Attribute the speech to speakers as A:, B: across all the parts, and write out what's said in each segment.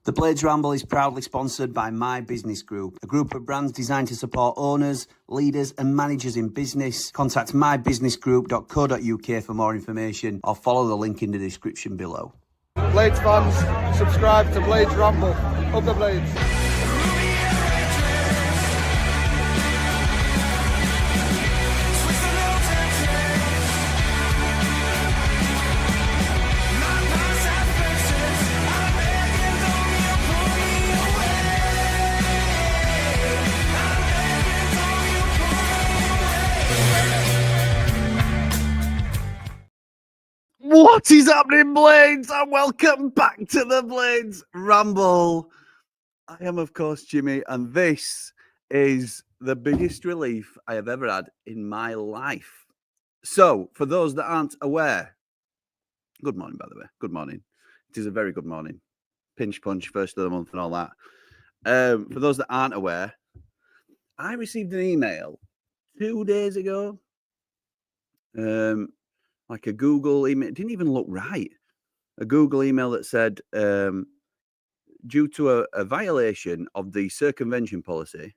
A: The Blades Ramble is proudly sponsored by My Business Group, a group of brands designed to support owners, leaders and managers in business. Contact mybusinessgroup.co.uk for more information or follow the link in the description below.
B: Blades fans, subscribe to Blades Ramble. Up the Blades.
A: What is happening, Blades? And welcome back to the Blades Ramble. I am, of course, Jimmy, and this is the biggest relief I have ever had in my life. So, for those that aren't aware, good morning, by the way. Good morning. It is a very good morning. Pinch punch, first of the month and all that. For those that aren't aware, I received an email 2 days ago. Like a Google email. It didn't even look right. A Google email that said, due to a violation of the circumvention policy,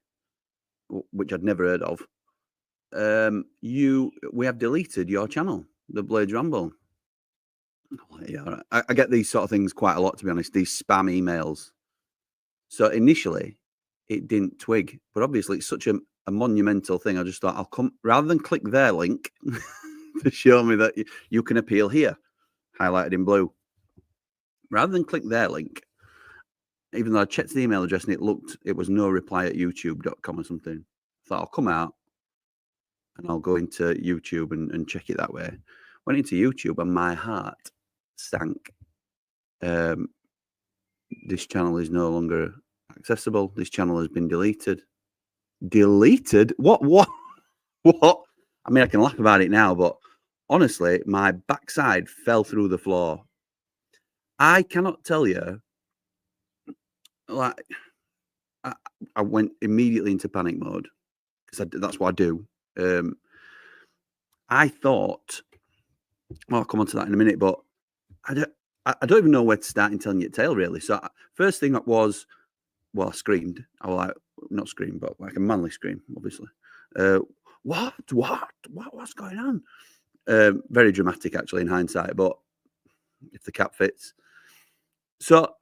A: which I'd never heard of, we have deleted your channel, the Blades Ramble. Yeah, I get these sort of things quite a lot, to be honest, these spam emails. So initially, it didn't twig, but obviously it's such a monumental thing. I just thought I'll come, rather than click their link to show me that you can appeal here, highlighted in blue. Rather than click their link, even though I checked the email address and it was no reply at youtube.com or something. I thought I'll come out and I'll go into YouTube and check it that way. Went into YouTube and my heart sank. This channel is no longer accessible. This channel has been deleted. Deleted? What? I mean, I can laugh about it now, but honestly, my backside fell through the floor. I cannot tell you, like, I went immediately into panic mode because that's what I do. I thought, well, I'll come on to that in a minute, but I don't even know where to start in telling you a tale, really. So first thing was, well, I screamed. I was like, not scream, but like a manly scream, obviously. What's going on? Very dramatic, actually, in hindsight, but if the cap fits. So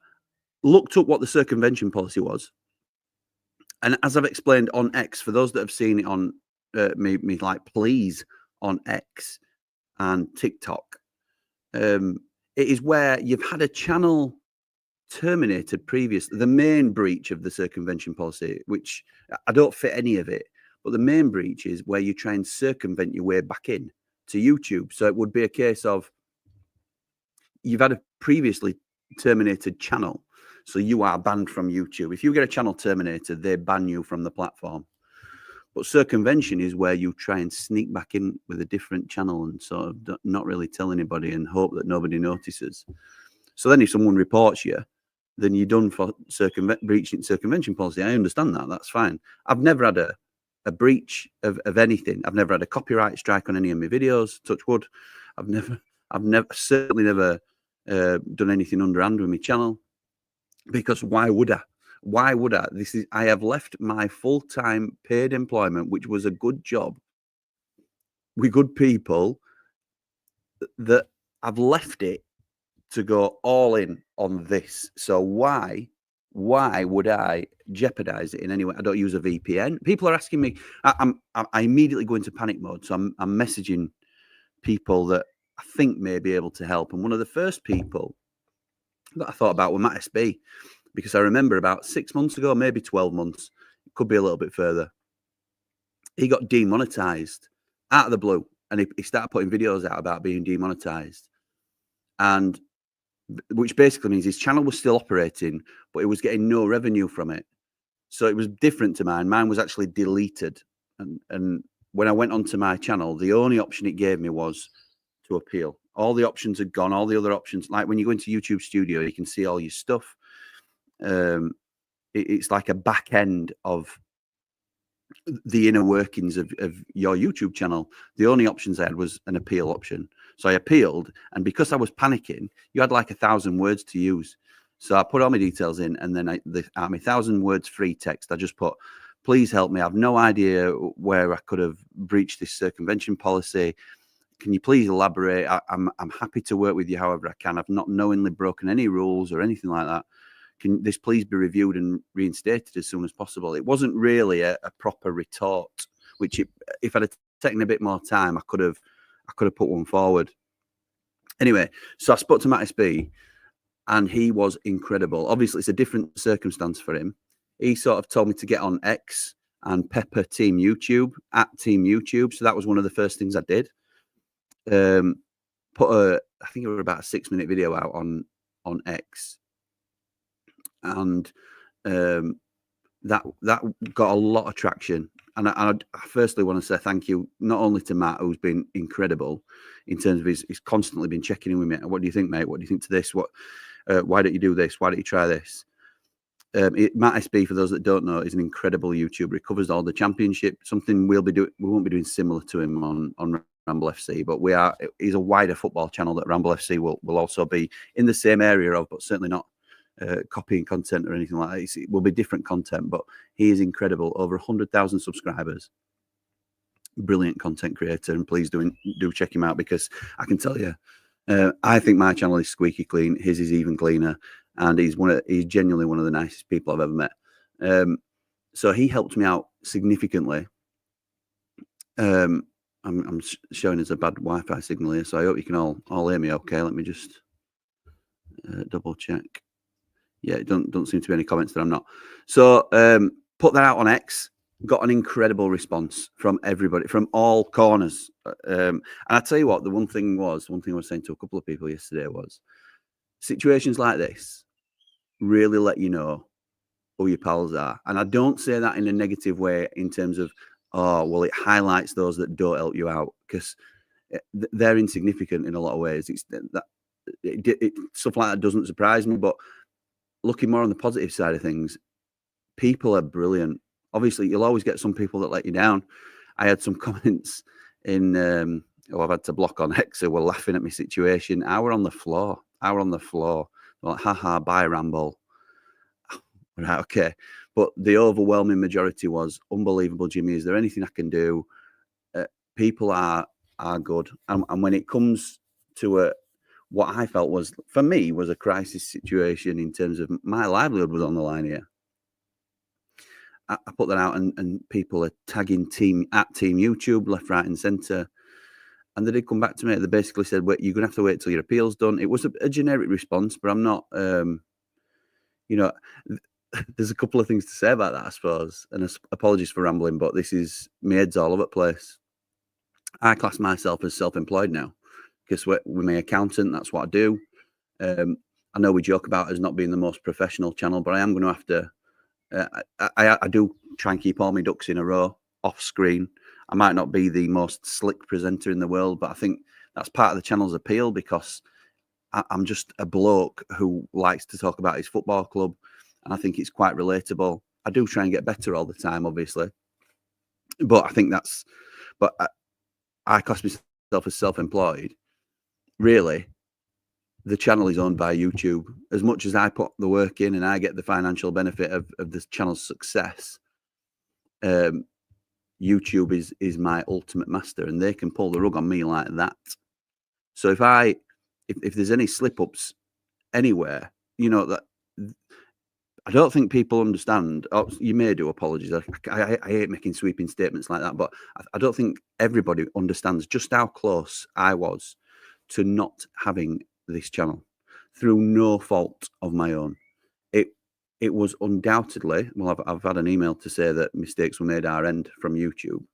A: looked up what the circumvention policy was. And as I've explained on X, for those that have seen it on me like please on X and TikTok, it is where you've had a channel terminated previously, the main breach of the circumvention policy, which I don't fit any of it. But the main breach is where you try and circumvent your way back in to YouTube. So it would be a case of you've had a previously terminated channel, so you are banned from YouTube. If you get a channel terminated, they ban you from the platform. But circumvention is where you try and sneak back in with a different channel and sort of not really tell anybody and hope that nobody notices. So then if someone reports you, then you're done for breaching circumvention policy. I understand that. That's fine. I've never had a breach of anything. I've never had a copyright strike on any of my videos, touch wood. I've certainly never done anything underhand with my channel, because why would I? I have left my full-time paid employment, which was a good job with good people, that I've left it to go all in on this. So why would I jeopardize it in any way? I don't use a VPN. People are asking me, I immediately go into panic mode. So I'm messaging people that I think may be able to help. And one of the first people that I thought about were Matt SB, because I remember about 6 months ago, maybe 12 months, it could be a little bit further, he got demonetized out of the blue. And he started putting videos out about being demonetized. And which basically means his channel was still operating, but it was getting no revenue from it. So it was different to mine. Mine was actually deleted. And when I went onto my channel, the only option it gave me was to appeal. All the options had gone, all the other options. Like when you go into YouTube Studio, you can see all your stuff. It's like a back end of the inner workings of your YouTube channel. The only options I had was an appeal option. So I appealed, and because I was panicking, you had like 1,000 words to use. So I put all my details in, and then my 1,000 words free text, I just put, please help me. I've no idea where I could have breached this circumvention policy. Can you please elaborate? I'm happy to work with you however I can. I've not knowingly broken any rules or anything like that. Can this please be reviewed and reinstated as soon as possible? It wasn't really a proper retort, which if I'd have taken a bit more time, I could have put one forward. Anyway, so I spoke to Matt SB, and he was incredible. Obviously, it's a different circumstance for him. He sort of told me to get on X and pepper Team YouTube at Team YouTube. So that was one of the first things I did. Put I think it was about a 6-minute video out on X, and that got a lot of traction. And I firstly want to say thank you not only to Matt, who's been incredible in terms of he's constantly been checking in with me. What do you think, mate? What do you think to this? Why don't you do this? Why don't you try this? Matt SB, for those that don't know, is an incredible YouTuber. He covers all the championship. Something we'll be doing. We won't be doing similar to him on Ramble FC, but he's a wider football channel that Ramble FC will also be in the same area of, but certainly not copying content or anything like that. It will be different content, but he is incredible. Over 100,000 subscribers. Brilliant content creator, and please do check him out, because I can tell you, I think my channel is squeaky clean. His is even cleaner, and he's genuinely one of the nicest people I've ever met. So he helped me out significantly. I'm showing us a bad Wi-Fi signal here, so I hope you can all hear me okay. Let me just double check. Yeah, it don't seem to be any comments that I'm not. So put that out on X. Got an incredible response from everybody, from all corners. And I tell you what, one thing I was saying to a couple of people yesterday was, situations like this really let you know who your pals are. And I don't say that in a negative way, in terms of, oh, well, it highlights those that don't help you out, because they're insignificant in a lot of ways. Stuff like that doesn't surprise me, but looking more on the positive side of things, people are brilliant. Obviously, you'll always get some people that let you down. I had some comments in, I've had to block on X, who were laughing at my situation. I were on the floor. Like, haha, bye, Ramble. Right, okay. But the overwhelming majority was, unbelievable, Jimmy. Is there anything I can do? People are good. And when it comes to what I felt was, for me, was a crisis situation in terms of my livelihood was on the line here, I put that out, and people are tagging Team YouTube left, right, and centre. And they did come back to me. They basically said, "Wait, you're gonna have to wait till your appeal's done." It was a generic response, but I'm not. There's a couple of things to say about that, I suppose. And apologies for rambling, but this is my head's all over the place. I class myself as self-employed now, because with my accountant, that's what I do. I know we joke about it as not being the most professional channel, but I am going to have to. I do try and keep all my ducks in a row off screen. I might not be the most slick presenter in the world, but I think that's part of the channel's appeal, because I'm just a bloke who likes to talk about his football club, and I think it's quite relatable. I do try and get better all the time, obviously, but I think that's. But I class myself as self-employed. Really, the channel is owned by YouTube. As much as I put the work in and I get the financial benefit of the channel's success, YouTube is my ultimate master, and they can pull the rug on me like that. So if there's any slip-ups anywhere, that I don't think people understand. Oh, you may do, apologies. I hate making sweeping statements like that, but I don't think everybody understands just how close I was to not having this channel through no fault of my own. It was undoubtedly, well, I've had an email to say that mistakes were made our end from YouTube,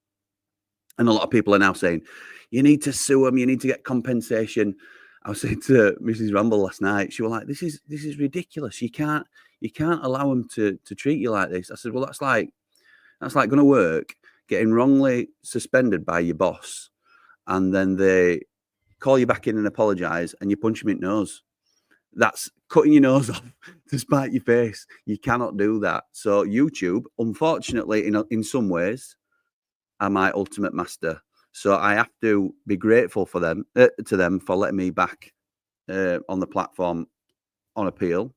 A: and a lot of people are now saying you need to sue them, you need to get compensation. I was saying to Mrs. Ramble last night, she was like, this is ridiculous. You can't allow them to treat you like this. I said, well, that's like going to work, getting wrongly suspended by your boss, and then they call you back in and apologize, and you punch them in the nose. That's cutting your nose off to spite your face. You cannot do that. So YouTube, unfortunately, in some ways, are my ultimate master. So I have to be grateful for them for letting me back on the platform on appeal.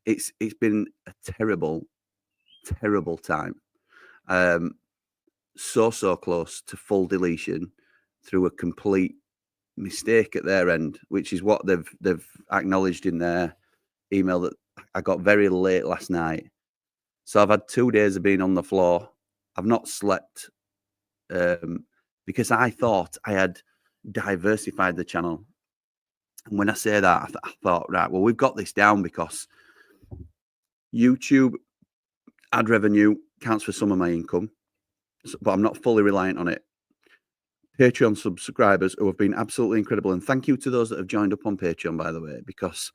A: it's been a terrible time. So close to full deletion through a complete mistake at their end, which is what they've acknowledged in their email that I got very late last night. So I've had 2 days of being on the floor. I've not slept because I thought I had diversified the channel. And when I say that, I thought, right, well, we've got this down because YouTube ad revenue counts for some of my income, but I'm not fully reliant on it. Patreon subscribers who have been absolutely incredible. And thank you to those that have joined up on Patreon, by the way, because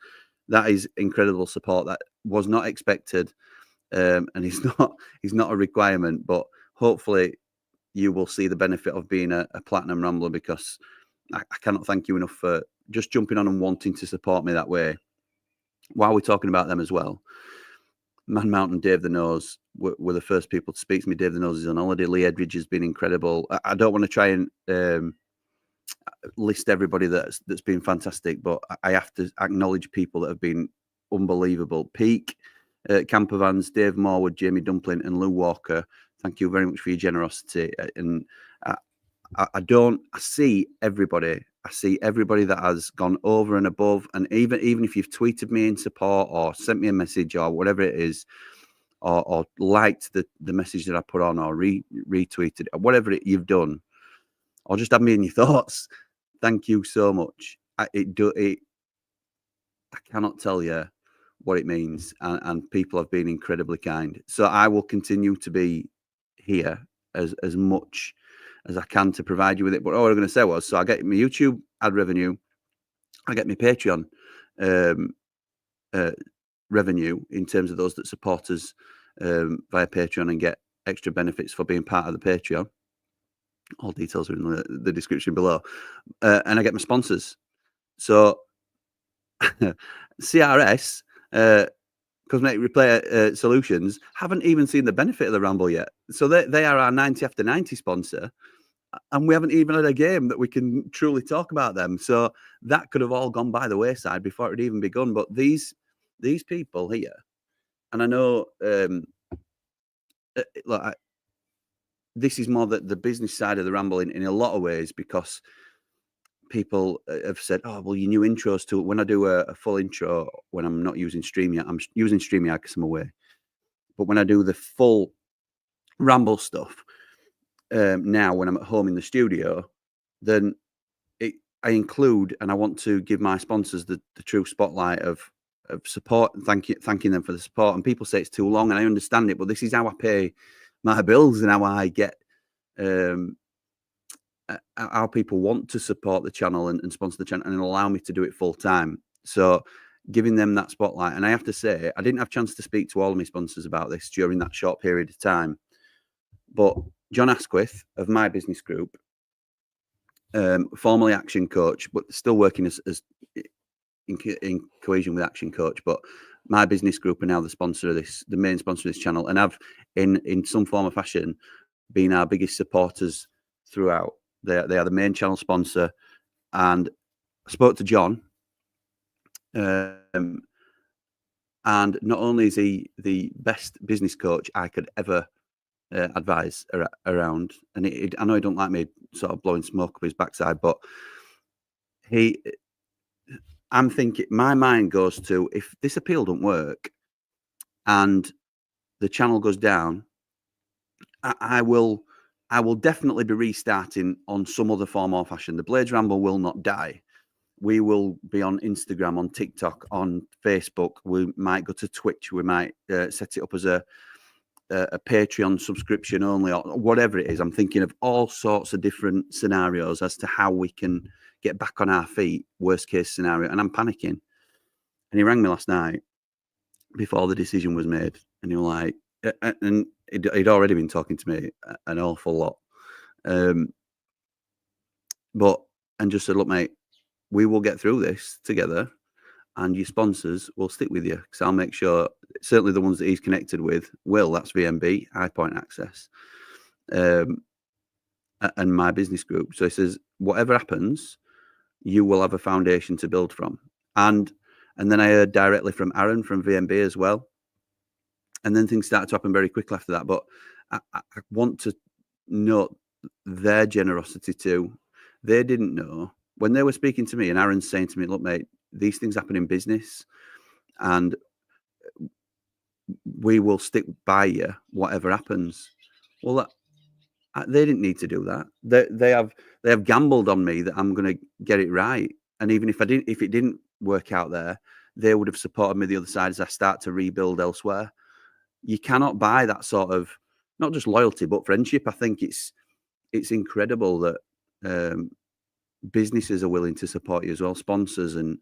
A: that is incredible support that was not expected. And it's not a requirement, but hopefully you will see the benefit of being a Platinum Rambler, because I cannot thank you enough for just jumping on and wanting to support me that way. While we're talking about them as well, Man Mountain, Dave the Nose were the first people to speak to me. Dave the Nose is on holiday. Lee Edridge has been incredible. I don't want to try and list everybody that's been fantastic, but I have to acknowledge people that have been unbelievable. Peak, Campervans, Dave Morwood, Jamie Dumpling, and Lou Walker. Thank you very much for your generosity. And I see everybody. I see everybody that has gone over and above. And even if you've tweeted me in support or sent me a message or whatever it is, or liked the message that I put on, or retweeted, or whatever you've done, or just have me in your thoughts. Thank you so much. I cannot tell you what it means, and people have been incredibly kind. So I will continue to be here as much as I can to provide you with it. But all I was going to say was, so I get my YouTube ad revenue, I get my Patreon revenue in terms of those that support us via Patreon and get extra benefits for being part of the Patreon. All details are in the description below. And I get my sponsors. So CRS, Cosmetic Repair Solutions, haven't even seen the benefit of the Ramble yet. So they are our 90 after 90 sponsor. And we haven't even had a game that we can truly talk about them. So that could have all gone by the wayside before it had even begun. But these people here, and I know, look, this is more the business side of the Ramble in a lot of ways, because people have said, oh, well, your new intros to it. When I do a full intro, when I'm not using StreamYard, I'm using StreamYard because I'm away. But when I do the full Ramble stuff, now when I'm at home in the studio, then I include, and I want to give my sponsors the true spotlight of support, and thanking them for the support. And people say it's too long, and I understand it, but this is how I pay my bills and how I get how people want to support the channel and sponsor the channel and allow me to do it full time. So giving them that spotlight. And I have to say, I didn't have a chance to speak to all of my sponsors about this during that short period of time, but John Asquith of My Business Group, formerly Action Coach, but still working as in cohesion with Action Coach, but My Business Group are now the sponsor of this, the main sponsor of this channel, and have in some form or fashion been our biggest supporters throughout. They are the main channel sponsor, and I spoke to John, and not only is he the best business coach I could ever advise around, and I know he don't like me sort of blowing smoke up his backside, but I'm thinking, my mind goes to, if this appeal don't work and the channel goes down, I will definitely be restarting on some other form or fashion. The Blades Ramble will not die. We will be on Instagram, on TikTok, on Facebook. We might go to Twitch. We might set it up as a Patreon subscription only, or whatever it is. I'm thinking of all sorts of different scenarios as to how we can get back on our feet, worst case scenario. And I'm panicking. And he rang me last night before the decision was made. And he was like, and he'd already been talking to me an awful lot. But just said, look, mate, we will get through this together, and your sponsors will stick with you, because I'll make sure, certainly the ones that he's connected with will. That's VMB, High Point Access, and My Business Group. So he says, whatever happens, you will have a foundation to build from. And And then I heard directly from Aaron from VMB as well. And then things started to happen very quickly after that. But I want to note their generosity too. They didn't know when they were speaking to me, and Aaron's saying to me, look, mate, these things happen in business and we will stick by you whatever happens. Well, they didn't need to do that. They have gambled on me that I'm going to get it right. And even if it didn't work out there, they would have supported me the other side as I start to rebuild elsewhere. You cannot buy that sort of, not just loyalty, but friendship. I think it's incredible that businesses are willing to support you as well, sponsors, and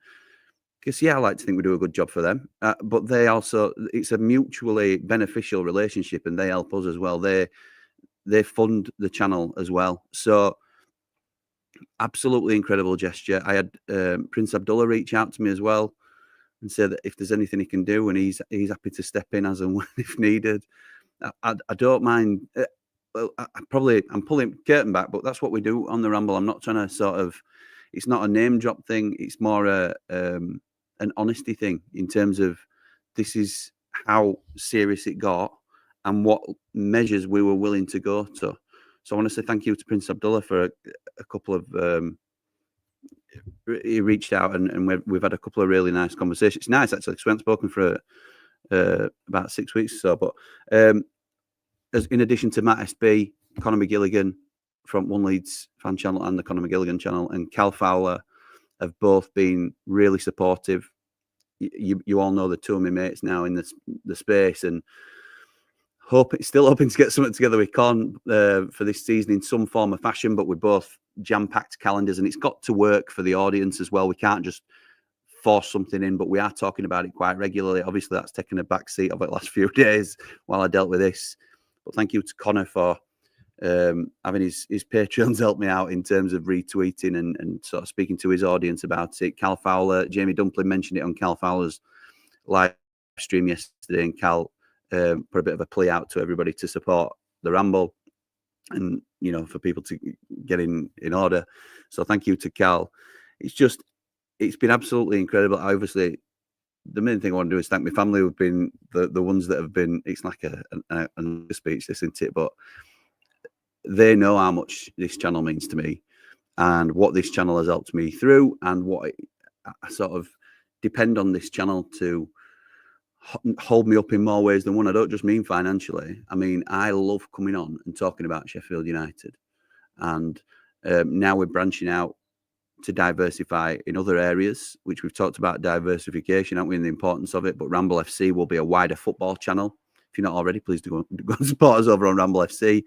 A: because I like to think we do a good job for them, but they also, it's a mutually beneficial relationship, and they help us as well. They fund the channel as well, so absolutely incredible gesture. I had Prince Abdullah reach out to me as well and say that if there's anything he can do, and he's happy to step in as and when if needed. I don't mind. Well, I'm pulling curtain back, but that's what we do on the Ramble. I'm not trying to sort of, it's not a name drop thing. It's more an honesty thing in terms of this is how serious it got and what measures we were willing to go to. So I want to say thank you to Prince Abdullah for a couple of, he reached out and we've had a couple of really nice conversations. It's nice actually, because we haven't spoken for about 6 weeks or so, but as in addition to Matt SB, Conor McGilligan from One Leeds fan channel and the Conor McGilligan channel, and Cal Fowler have both been really supportive. You all know the two of my mates now in the space, and still hoping to get something together with Con for this season in some form of fashion, but we're both jam-packed calendars, and it's got to work for the audience as well. We can't just force something in, but we are talking about it quite regularly. Obviously, that's taken a back seat over the last few days while I dealt with this. But thank you to Connor for having his Patreons help me out in terms of retweeting and sort of speaking to his audience about it. Cal Fowler, Jamie Dumpling mentioned it on Cal Fowler's live stream yesterday, and Cal put a bit of a plea out to everybody to support the Ramble and, you know, for people to get in order. So thank you to Cal. It's been absolutely incredible. Obviously, the main thing I want to do is thank my family who've been the ones that have been, it's like a speech, isn't it? But they know how much this channel means to me and what this channel has helped me through, and what I sort of depend on this channel to hold me up in more ways than one. I don't just mean financially. I mean, I love coming on and talking about Sheffield United. And now we're branching out to diversify in other areas, which we've talked about diversification, haven't we, and the importance of it. But Ramble FC will be a wider football channel. If you're not already, please do go and support us over on Ramble FC.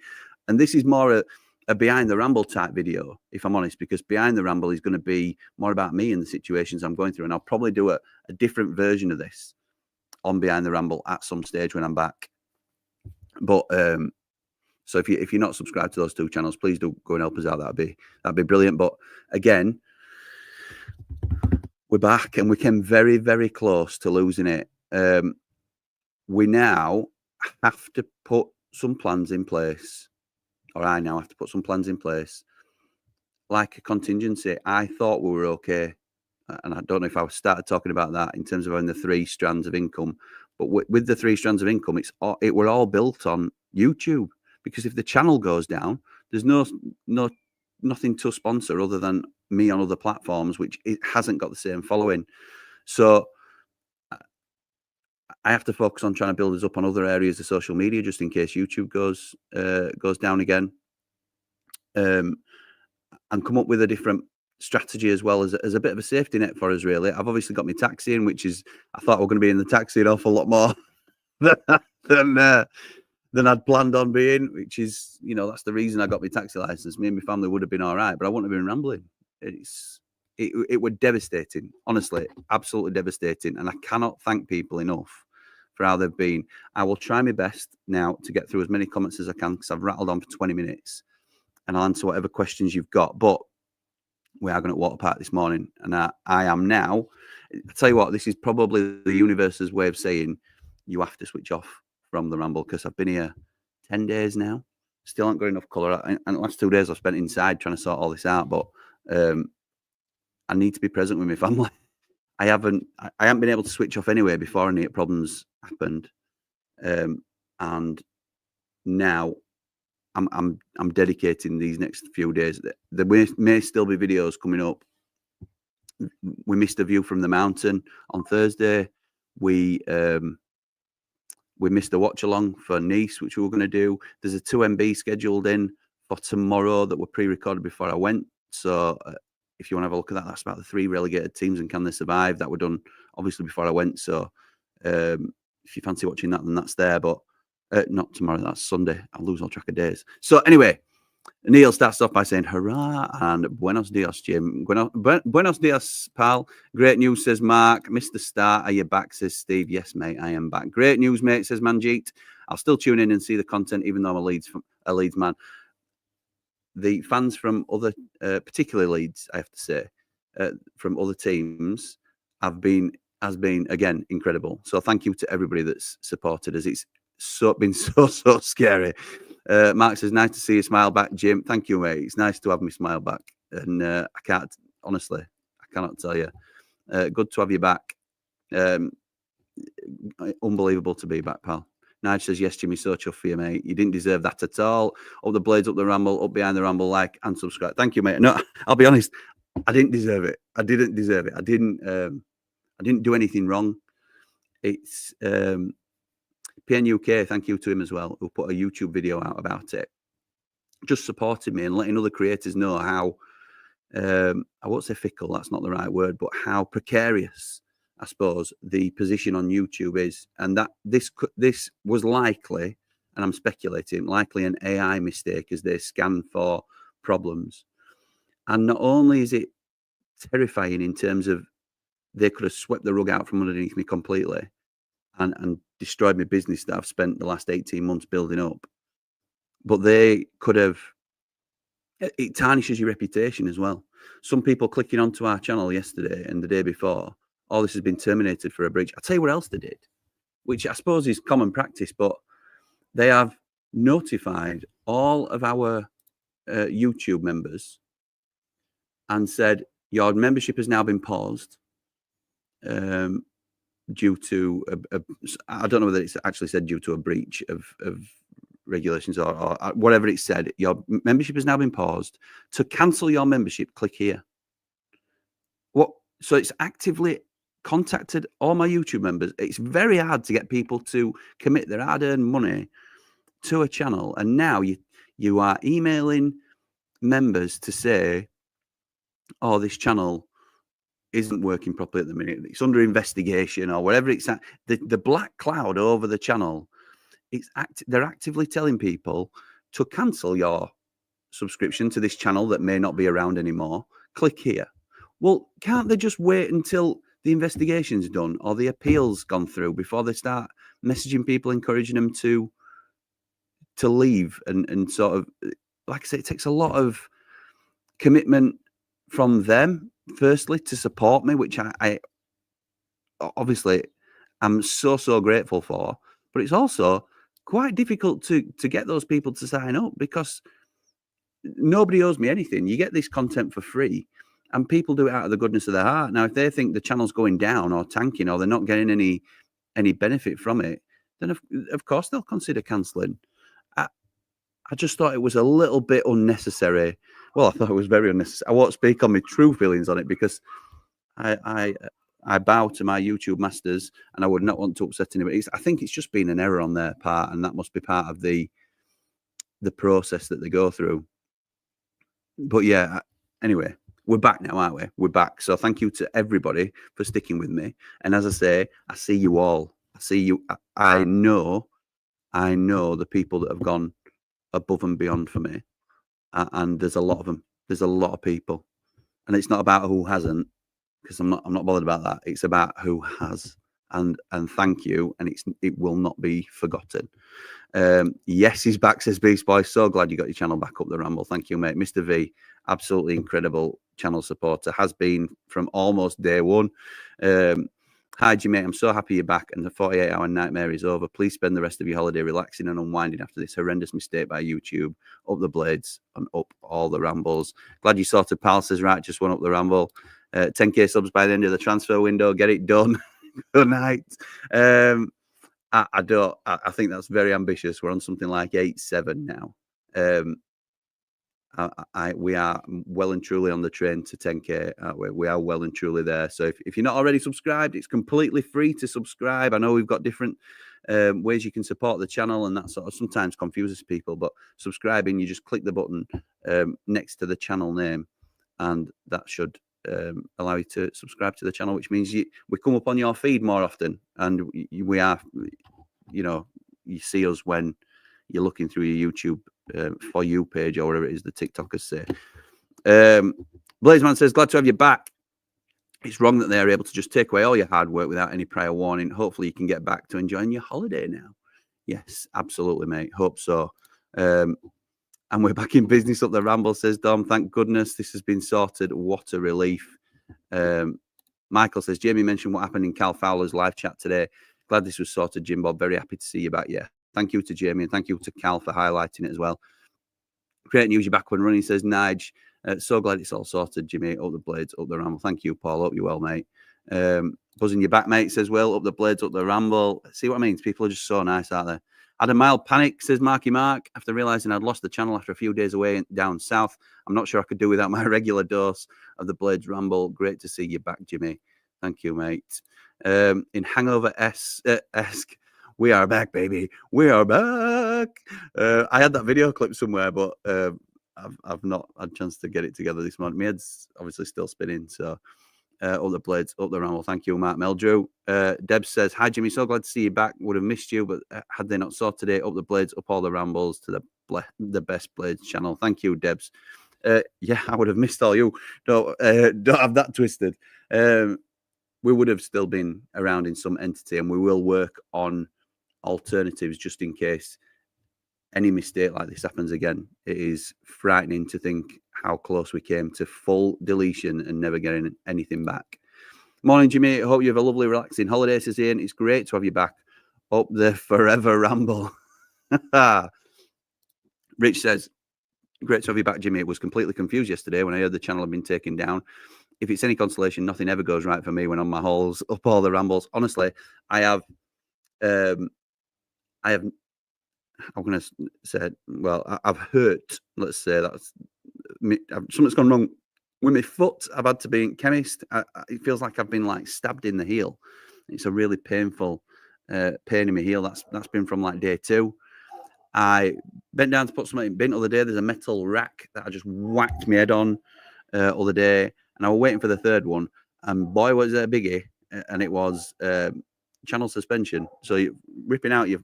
A: And this is more a behind the Ramble type video, if I'm honest, because behind the Ramble is going to be more about me and the situations I'm going through. And I'll probably do a different version of this on behind the Ramble at some stage when I'm back. But so if you're not subscribed to those two channels, please do go and help us out. That'd be brilliant. But again, we're back, and we came very, very close to losing it. We now have to put some plans in place, or I now have to put some plans in place, like a contingency. I thought we were okay, and I don't know if I started talking about that in terms of having the 3 strands of income. But with the 3 strands of income, we're all built on YouTube. Because if the channel goes down, there's nothing to sponsor other than me on other platforms, which it hasn't got the same following. So I have to focus on trying to build us up on other areas of social media, just in case YouTube goes down again, and come up with a different strategy as well as a bit of a safety net for us. Really, I've obviously got my taxi in, which is, I thought we were going to be in the taxi an awful lot more than I'd planned on being, which is, you know, that's the reason I got my taxi license. Me and my family would have been all right, but I wouldn't have been rambling. It was devastating, honestly, absolutely devastating. And I cannot thank people enough for how they've been. I will try my best now to get through as many comments as I can, because I've rattled on for 20 minutes, and I'll answer whatever questions you've got. But we are going to water park this morning, and I am now. I tell you what, this is probably the universe's way of saying you have to switch off from the Ramble, because I've been here 10 days now. Still haven't got enough colour. And the last 2 days I've spent inside trying to sort all this out. But I need to be present with my family. I haven't been able to switch off anyway before any problems happened, and now I'm dedicating these next few days. There may still be videos coming up. We missed a view from the mountain on Thursday. We missed a watch along for Nice, which we were going to do. There's a 2MB scheduled in for tomorrow that were pre-recorded before I went. So if you want to have a look at that, that's about the 3 relegated teams and can they survive. That were done obviously before I went. So if you fancy watching that, then that's there. But not tomorrow, that's Sunday. I'll lose all track of days. So anyway, Neil starts off by saying, hurrah, and buenos dias, Jim. Buenos dias, pal. Great news, says Mark. Mr. Star, are you back, says Steve. Yes, mate, I am back. Great news, mate, says Manjeet. I'll still tune in and see the content, even though I'm a Leeds man. The fans from other, particularly Leeds, I have to say, from other teams, has been, again, incredible. So thank you to everybody that's supported us. It's been so scary. Mark says, nice to see you smile back, Jim. Thank you, mate. It's nice to have me smile back. And I can't, honestly, I cannot tell you. Good to have you back. Unbelievable to be back, pal. Nige says, yes, Jimmy, so chuffed for you, mate. You didn't deserve that at all. Up the blades, up the ramble, up behind the ramble, like and subscribe. Thank you, mate. No, I'll be honest. I didn't deserve it. I didn't deserve it. I didn't do anything wrong. It's PNUK, thank you to him as well, who put a YouTube video out about it, just supporting me and letting other creators know how, I won't say fickle, that's not the right word, but how precarious, I suppose, the position on YouTube is. And that this was likely, and I'm speculating, likely an AI mistake as they scan for problems. And not only is it terrifying in terms of they could have swept the rug out from underneath me completely and destroyed my business that I've spent the last 18 months building up, but they could have, it tarnishes your reputation as well. Some people clicking onto our channel yesterday and the day before, oh, this has been terminated for a breach. I'll tell you what else they did, which I suppose is common practice, but they have notified all of our YouTube members and said, your membership has now been paused due to, I don't know whether it's actually said due to a breach of regulations or whatever it said. Your membership has now been paused. To cancel your membership, click here. So it's actively contacted all my YouTube members. It's very hard to get people to commit their hard-earned money to a channel, and now you are emailing members to say, oh, this channel isn't working properly at the minute, it's under investigation or whatever it's at. The black cloud over the channel, they're actively telling people to cancel your subscription to this channel that may not be around anymore. Click here. Well, can't they just wait until the investigation's done or the appeal's gone through before they start messaging people, encouraging them to leave? And sort of, like I say, it takes a lot of commitment from them, firstly, to support me, which I obviously am so grateful for, but it's also quite difficult to get those people to sign up because nobody owes me anything. You get this content for free and people do it out of the goodness of their heart. Now, if they think the channel's going down or tanking or they're not getting any benefit from it, then of course they'll consider cancelling. I just thought it was a little bit unnecessary. Well, I thought it was very unnecessary. I won't speak on my true feelings on it because I bow to my YouTube masters and I would not want to upset anybody. I think it's just been an error on their part, and that must be part of the process that they go through. But yeah, anyway, we're back now, aren't we? We're back. So thank you to everybody for sticking with me. And as I say, I see you all. I see you. I know the people that have gone above and beyond for me. And there's a lot of them. There's a lot of people. And it's not about who hasn't, because I'm not bothered about that. It's about who has. And thank you. And it will not be forgotten. Yes, he's back, says Beast Boy. So glad you got your channel back up the Ramble. Thank you, mate. Mr. V, absolutely incredible channel supporter, has been from almost day one. Hi, Jimmy. I'm so happy you're back and the 48-hour nightmare is over. Please spend the rest of your holiday relaxing and unwinding after this horrendous mistake by YouTube. Up the blades and up all the rambles. Glad you sorted, pal, says right, just one up the ramble. 10k subs by the end of the transfer window. Get it done. Good night. I think that's very ambitious. We're on something like 8-7 now. We are well and truly on the train to 10k. We are well and truly there. So if you're not already subscribed, it's completely free to subscribe. I know we've got different ways you can support the channel, and that sort of sometimes confuses people. But subscribing, you just click the button next to the channel name, and that should allow you to subscribe to the channel, which means we come up on your feed more often, and we are, you see us when you're looking through your YouTube For You page or whatever it is the TikTokers say. Blazeman says, glad to have you back. It's wrong that they're able to just take away all your hard work without any prior warning. Hopefully you can get back to enjoying your holiday now. Yes, absolutely, mate. Hope so. And we're back in business up the Ramble, says Dom. Thank goodness this has been sorted. What a relief. Michael says, Jamie mentioned what happened in Cal Fowler's live chat today. Glad this was sorted, Jim Bob. Very happy to see you back. Yeah. Thank you to Jamie, and thank you to Cal for highlighting it as well. Great news, you're back when running, says Nige. So glad it's all sorted, Jimmy. Up the blades, up the Ramble. Thank you, Paul. Hope you're well, mate. Buzzing your back, mate, says Will. Up the blades, up the Ramble. See what I mean? People are just so nice, aren't they? Had a mild panic, says Marky Mark, after realising I'd lost the channel after a few days away down south. I'm not sure I could do without my regular dose of the Blades Ramble. Great to see you back, Jimmy. Thank you, mate. In Hangover-esque, we are back, baby. We are back. I had that video clip somewhere, but I've not had a chance to get it together this morning. My head's obviously still spinning, so up the blades, up the Ramble. Thank you, Mark Meldrew. Deb says, hi, Jimmy. So glad to see you back. Would have missed you, but had they not sorted it, up the blades, up all the Rambles to the best Blades channel. Thank you, Debs. Yeah, I would have missed all you. Don't have that twisted. We would have still been around in some entity, and we will work on alternatives just in case any mistake like this happens again. It is frightening to think how close we came to full deletion and never getting anything back. Morning, Jimmy. Hope you have a lovely, relaxing holiday, says Ian. It's great to have you back up the forever Ramble. Rich says, great to have you back, Jimmy. It was completely confused yesterday when I heard the channel had been taken down. If it's any consolation, nothing ever goes right for me when on my hauls up all the Rambles. Honestly, I'm going to say, well, I've hurt, let's say that's something's gone wrong with my foot. I've had to be in chemist. It feels like I've been like stabbed in the heel. It's a really painful pain in my heel. That's been from like day 2. I bent down to put something in bin other day. There's a metal rack that I just whacked my head on other day, and I was waiting for the third one, and boy was it a biggie, and it was channel suspension. So you're ripping out your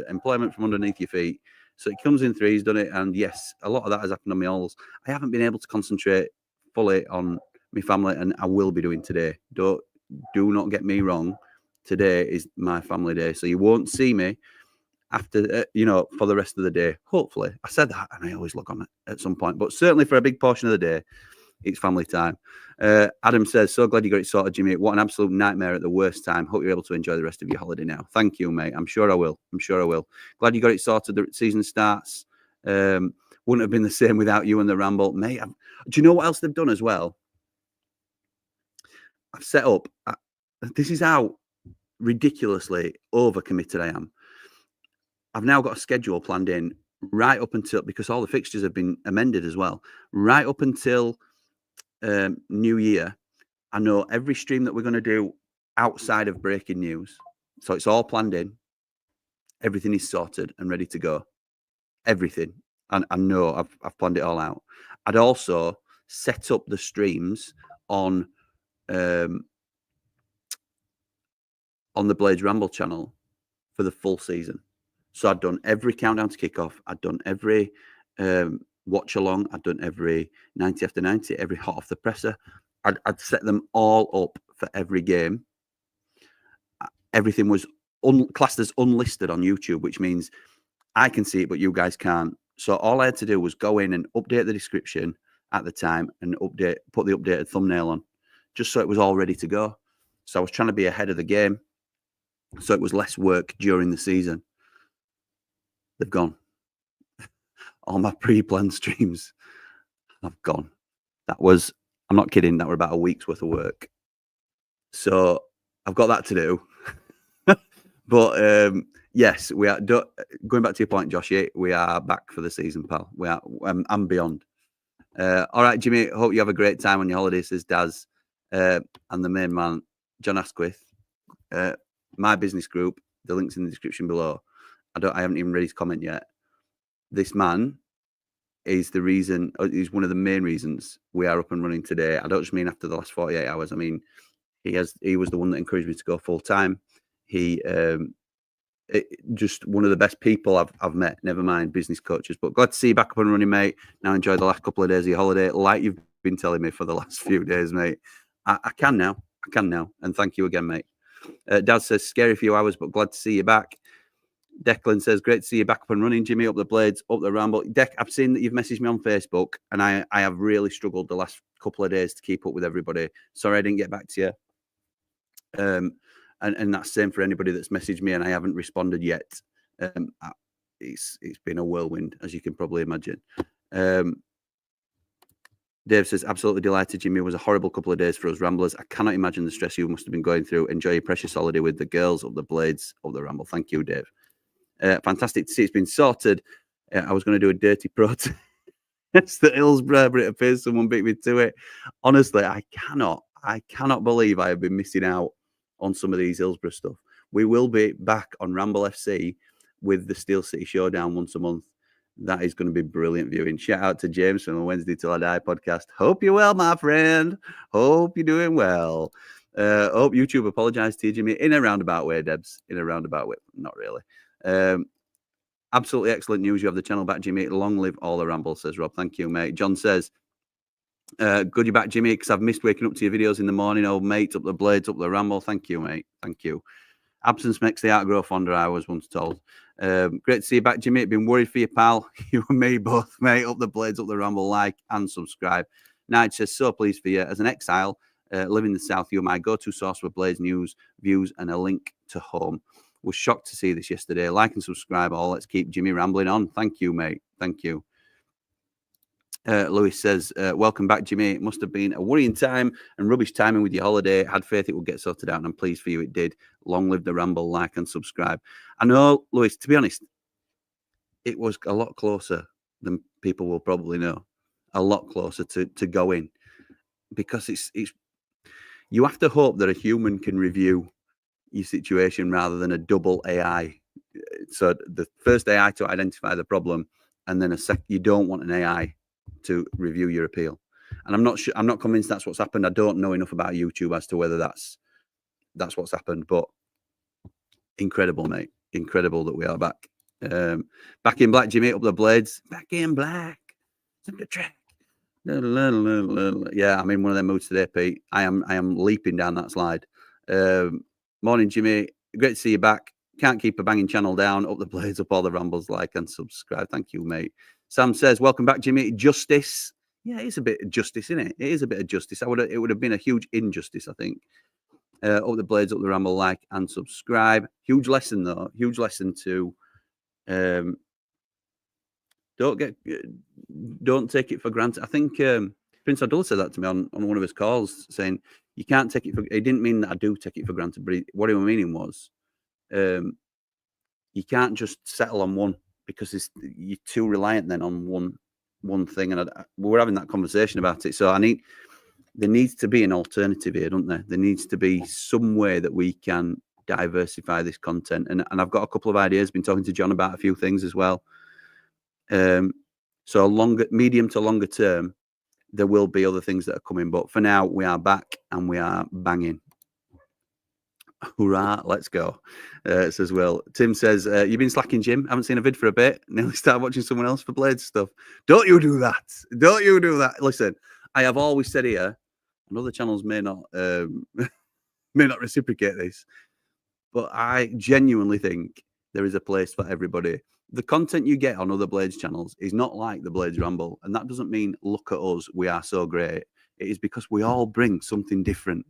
A: employment from underneath your feet. So it comes in 3s, done it, and yes, a lot of that has happened on my hauls. I haven't been able to concentrate fully on my family, and I will be doing today. Do not get me wrong. Today is my family day, so you won't see me after for the rest of the day. Hopefully, I said that, and I always look on it at some point, but certainly for a big portion of the day, it's family time. Adam says, so glad you got it sorted, Jimmy. What an absolute nightmare at the worst time. Hope you're able to enjoy the rest of your holiday now. Thank you, mate. I'm sure I will. Glad you got it sorted. The season starts. Wouldn't have been the same without you and the Ramble, mate. Do you know what else they've done as well? I've set up. This is how ridiculously overcommitted I am. I've now got a schedule planned in right up until, because all the fixtures have been amended as well, right up until New Year. I know every stream that we're going to do outside of breaking news. So it's all planned in. Everything is sorted and ready to go. Everything. And I know I've planned it all out. I'd also set up the streams on the Blades Ramble channel for the full season. So I'd done every countdown to kickoff. I'd done every watch along. I'd done every 90 after 90, every hot off the presser. I'd set them all up for every game. Everything was classed as unlisted on YouTube, which means I can see it, but you guys can't. So all I had to do was go in and update the description at the time and put the updated thumbnail on, just so it was all ready to go. So I was trying to be ahead of the game, so it was less work during the season. They've gone. All my pre-planned streams have gone. That was I'm not kidding. That were about a week's worth of work. So I've got that to do. But yes, we are going back to your point, Joshy. We are back for the season, pal. We are and beyond. All right, Jimmy. Hope you have a great time on your holiday, says Daz, and the main man, John Asquith. My business group. The link's in the description below. I haven't even read his comment yet. This man is the reason. He's one of the main reasons we are up and running today. I don't just mean after the last 48 hours. I mean he was the one that encouraged me to go full time. He just one of the best people I've met. Never mind business coaches, but glad to see you back up and running, mate. Now enjoy the last couple of days of your holiday, like you've been telling me for the last few days, mate. I can now, and thank you again, mate. Dad says scary few hours, but glad to see you back. Declan says great to see you back up and running, Jimmy. Up the blades, up the ramble. Dec, I've seen that you've messaged me on Facebook, and I have really struggled the last couple of days to keep up with everybody. Sorry I didn't get back to you. And that's the same for anybody that's messaged me and I haven't responded yet. It's been a whirlwind, as you can probably imagine. Dave says, absolutely delighted, Jimmy. It was a horrible couple of days for us ramblers. I cannot imagine the stress you must have been going through. Enjoy your precious holiday with the girls, up the blades, up the ramble. Thank you, Dave. Fantastic to see it's been sorted. I was going to do a dirty protest at Hillsborough, but it appears someone beat me to it. Honestly, I cannot believe I have been missing out on some of these Hillsborough stuff. We will be back on Ramble FC with the Steel City Showdown once a month. That is going to be brilliant viewing. Shout out to James from the Wednesday Till I Die podcast. Hope you're well, my friend. Hope you're doing well. Hope YouTube apologized to you, Jimmy, in a roundabout way, Debs. In a roundabout way. Not really. Absolutely excellent news. You have the channel back, Jimmy. Long live all the Ramble, says Rob. Thank you, mate. John says, good you're back, Jimmy, because I've missed waking up to your videos in the morning. Old mate, up the blades, up the ramble. Thank you, mate. Thank you. Absence makes the heart grow fonder, I was once told. Great to see you back, Jimmy. Been worried for you, pal. You and me both, mate. Up the blades, up the ramble. Like and subscribe. Nige says, so pleased for you. As an exile, living in the South, you're my go-to source for Blades news, views, and a link to home. Was shocked to see this yesterday. Like and subscribe all. Let's keep Jimmy rambling on. Thank you, mate. Thank you. Lewis says, welcome back, Jimmy. It must have been a worrying time and rubbish timing with your holiday. Had faith it would get sorted out, and I'm pleased for you it did. Long live the ramble. Like and subscribe. I know, Lewis, to be honest, it was a lot closer than people will probably know. A lot closer to going, because it's you have to hope that a human can review your situation rather than a double AI. So the first AI to identify the problem, and then you don't want an AI to review your appeal. And I'm not convinced that's what's happened. I don't know enough about YouTube as to whether that's what's happened, but incredible, mate. Incredible that we are back. Back in black, Jimmy, up the blades. Back in black. It's the track. Yeah, I'm in one of them moods today, Pete. I am leaping down that slide. Morning, Jimmy. Great to see you back. Can't keep a banging channel down. Up the blades, up all the rambles. Like and subscribe. Thank you, mate. Sam says, welcome back, Jimmy. Justice. Yeah, it's a bit of justice, isn't it? It is a bit of justice. It would have been a huge injustice, I think. Up the blades, up the ramble, like and subscribe. Huge lesson, though. Huge lesson to don't take it for granted. I think Prince Abdullah said that to me on one of his calls, saying you can't take it for. He didn't mean that I do take it for granted, but what he was meaning was you can't just settle on one, because you're too reliant then on one thing. And we're having that conversation about it. So there needs to be an alternative here, don't there? There needs to be some way that we can diversify this content. And I've got a couple of ideas. Been talking to John about a few things as well. So medium to longer term, there will be other things that are coming. But for now, we are back and we are banging. Hurrah, let's go. Says Will. Tim says, you've been slacking, Jim. Haven't seen a vid for a bit. Nearly started watching someone else for Blades stuff. Don't you do that. Don't you do that. Listen, I have always said here, and other channels may not reciprocate this, but I genuinely think there is a place for everybody. The content you get on other Blades channels is not like the Blades Ramble. And that doesn't mean, look at us, we are so great. It is because we all bring something different.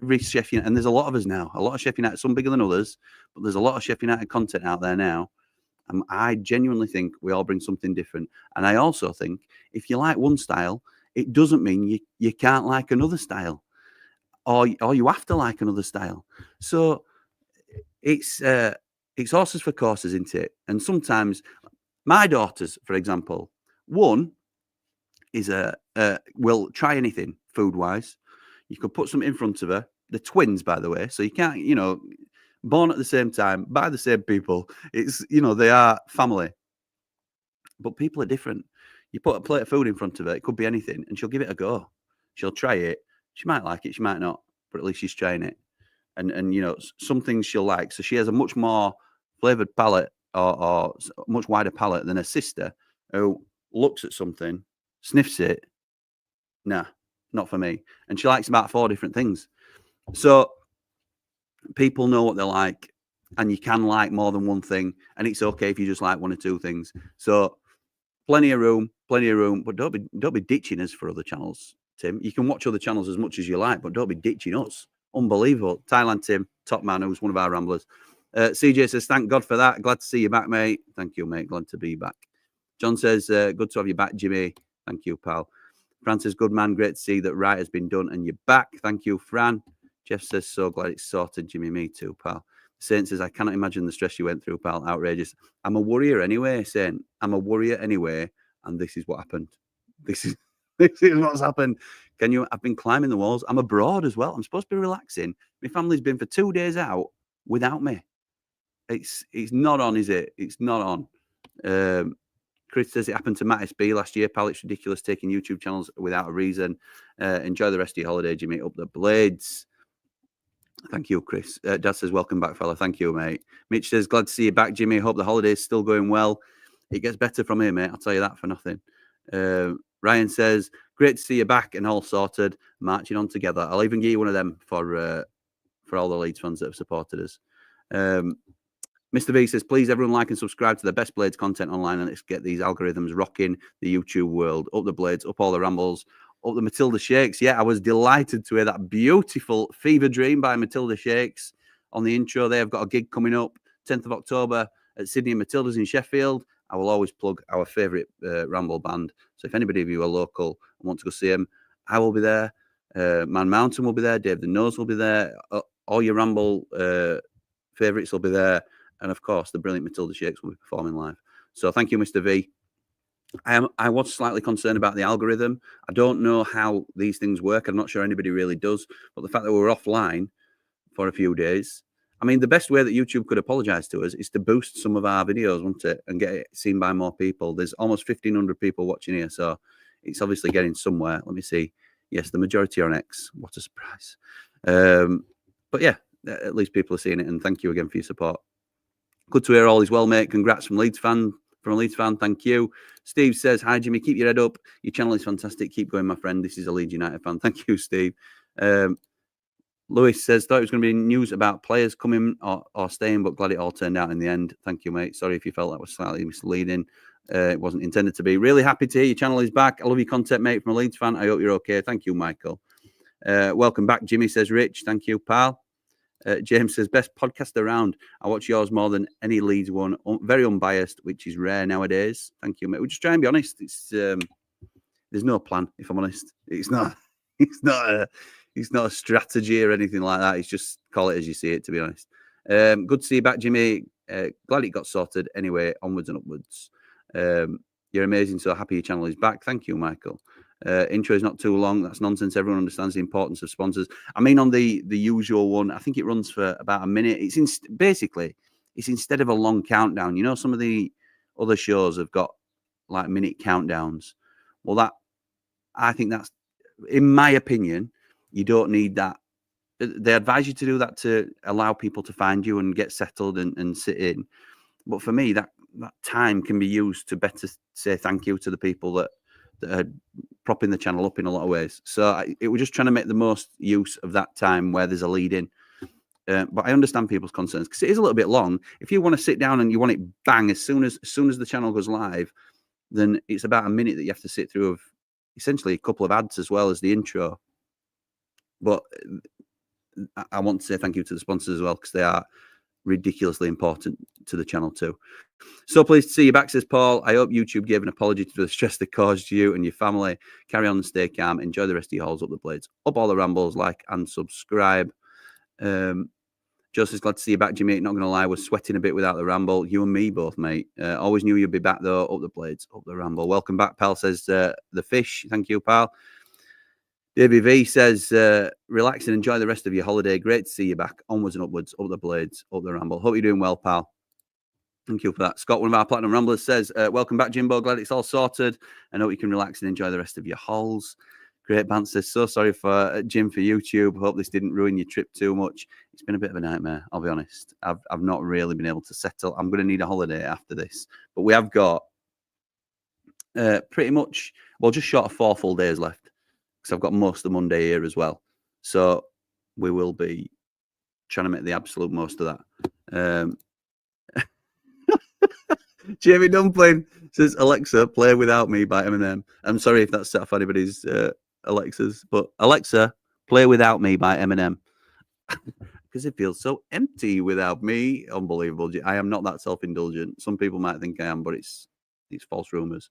A: Every Chef United, and there's a lot of us now, a lot of Chef United, some bigger than others, but there's a lot of Chef United content out there now. I genuinely think we all bring something different. And I also think if you like one style, it doesn't mean you can't like another style, or you have to like another style. So it's horses for courses, isn't it? And sometimes my daughters, for example, one is will try anything food wise. You could put something in front of her. They're twins, by the way, so you can't, born at the same time by the same people. It's, they are family, but people are different. You put a plate of food in front of her, it could be anything, and she'll give it a go. She'll try it. She might like it, she might not, but at least she's trying it. And some things she'll like. So she has a much more flavored palate, or much wider palate than her sister, who looks at something, sniffs it. Nah, not for me. And she likes about 4 different things. So people know what they like, and you can like more than one thing, and it's okay if you just like 1 or 2 things. So plenty of room, but don't be ditching us for other channels, Tim. You can watch other channels as much as you like, but don't be ditching us. Unbelievable. Thailand Tim, top man, who's one of our ramblers. CJ says, thank God for that. Glad to see you back, mate. Thank you, mate. Glad to be back. John says, good to have you back, Jimmy. Thank you, pal. Fran says, good man. Great to see that right has been done and you're back. Thank you, Fran. Jeff says, so glad it's sorted, Jimmy. Me too, pal. Saint says, I cannot imagine the stress you went through, pal. Outrageous. I'm a worrier anyway, Saint. I'm a worrier anyway. And this is what happened. This is what's happened. I've been climbing the walls. I'm abroad as well. I'm supposed to be relaxing. My family's been for 2 days out without me. It's not on, is it? It's not on. Chris says it happened to Matt SB last year. Pal, it's ridiculous taking YouTube channels without a reason. Enjoy the rest of your holiday, Jimmy. Up the blades. Thank you, Chris. Dad says, welcome back, fella. Thank you, mate. Mitch says, glad to see you back, Jimmy. Hope the holiday's still going well. It gets better from here, mate. I'll tell you that for nothing. Ryan says, great to see you back and all sorted, marching on together. I'll even give you one of them for all the Leeds fans that have supported us. Mr. V says, please, everyone like and subscribe to the best Blades content online, and let's get these algorithms rocking the YouTube world. Up the Blades, up all the rambles, up the Matilda Shakes. Yeah, I was delighted to hear that beautiful Fever Dream by Matilda Shakes on the intro. They have got a gig coming up 10th of October at Sydney and Matilda's in Sheffield. I will always plug our favourite Ramble band. So if anybody of you are local and want to go see them, I will be there. Man Mountain will be there. Dave the Nose will be there. All your Ramble favourites will be there. And of course, the brilliant Matilda Shakes will be performing live. So thank you, Mr. V. I was slightly concerned about the algorithm. I don't know how these things work. I'm not sure anybody really does. But the fact that we're offline for a few days, I mean, the best way that YouTube could apologize to us is to boost some of our videos, wouldn't it? And get it seen by more people. There's almost 1,500 people watching here. So it's obviously getting somewhere. Let me see. Yes, the majority are on X. What a surprise. But yeah, at least people are seeing it. And thank you again for your support. Good to hear all is well, mate. Congrats from a Leeds fan. Thank you. Steve says, hi, Jimmy. Keep your head up. Your channel is fantastic. Keep going, my friend. This is a Leeds United fan. Thank you, Steve. Lewis says, thought it was going to be news about players coming or staying, but glad it all turned out in the end. Thank you, mate. Sorry if you felt that was slightly misleading. It wasn't intended to be. Really happy to hear your channel is back. I love your content, mate, from a Leeds fan. I hope you're okay. Thank you, Michael. Welcome back, Jimmy, says Rich. Thank you, pal. James says, best podcast around. I watch yours more than any Leeds one. Very unbiased, which is rare nowadays. Thank you, mate. We'll just try and be honest. It's there's no plan, if I'm honest. It's not a strategy or anything like that. It's just call it as you see it, to be honest. Good to see you back, Jimmy. Glad it got sorted. Anyway, onwards and upwards. You're amazing. So happy your channel is back. Thank you, Michael. Intro is not too long. That's nonsense. Everyone understands the importance of sponsors. I mean, on the usual one, I think it runs for about a minute. It's basically instead of a long countdown. You know, some of the other shows have got like minute countdowns. Well, I think that's, in my opinion, you don't need that. They advise you to do that to allow people to find you and get settled and sit in. But for me, that time can be used to better say thank you to the people that are propping the channel up in a lot of ways. So it was just trying to make the most use of that time where there's a lead in. But I understand people's concerns because it is a little bit long. If you want to sit down and you want it bang as soon as the channel goes live, then it's about a minute that you have to sit through of essentially a couple of ads as well as the intro. But I want to say thank you to the sponsors as well, because they are ridiculously important to the channel too. So pleased to see you back, says Paul. I hope YouTube gave an apology to the stress they caused you and your family. Carry on and stay calm. Enjoy the rest of your hauls up the blades. Up all the rambles, like and subscribe. Joseph's glad to see you back, Jimmy. Not going to lie, we're sweating a bit without the ramble. You and me both, mate. Always knew you'd be back, though. Up the blades, up the ramble. Welcome back, pal, says the fish. Thank you, pal. Davey V says, relax and enjoy the rest of your holiday. Great to see you back. Onwards and upwards, up the blades, up the ramble. Hope you're doing well, pal. Thank you for that. Scott, one of our Platinum Ramblers, says, welcome back, Jimbo. Glad it's all sorted. I hope you can relax and enjoy the rest of your hauls. Great Bant says, so sorry for Jim for YouTube. Hope this didn't ruin your trip too much. It's been a bit of a nightmare, I'll be honest. I've not really been able to settle. I'm going to need a holiday after this. But we have got pretty much, well, just short of 4 full days left. Because I've got most of the Monday here as well. So we will be trying to make the absolute most of that. Jamie Dumpling says, Alexa, play Without Me by Eminem. I'm sorry if that's set off anybody's Alexas, but Alexa, play Without Me by Eminem. Because it feels so empty without me. Unbelievable. I am not that self-indulgent. Some people might think I am, but it's false rumours.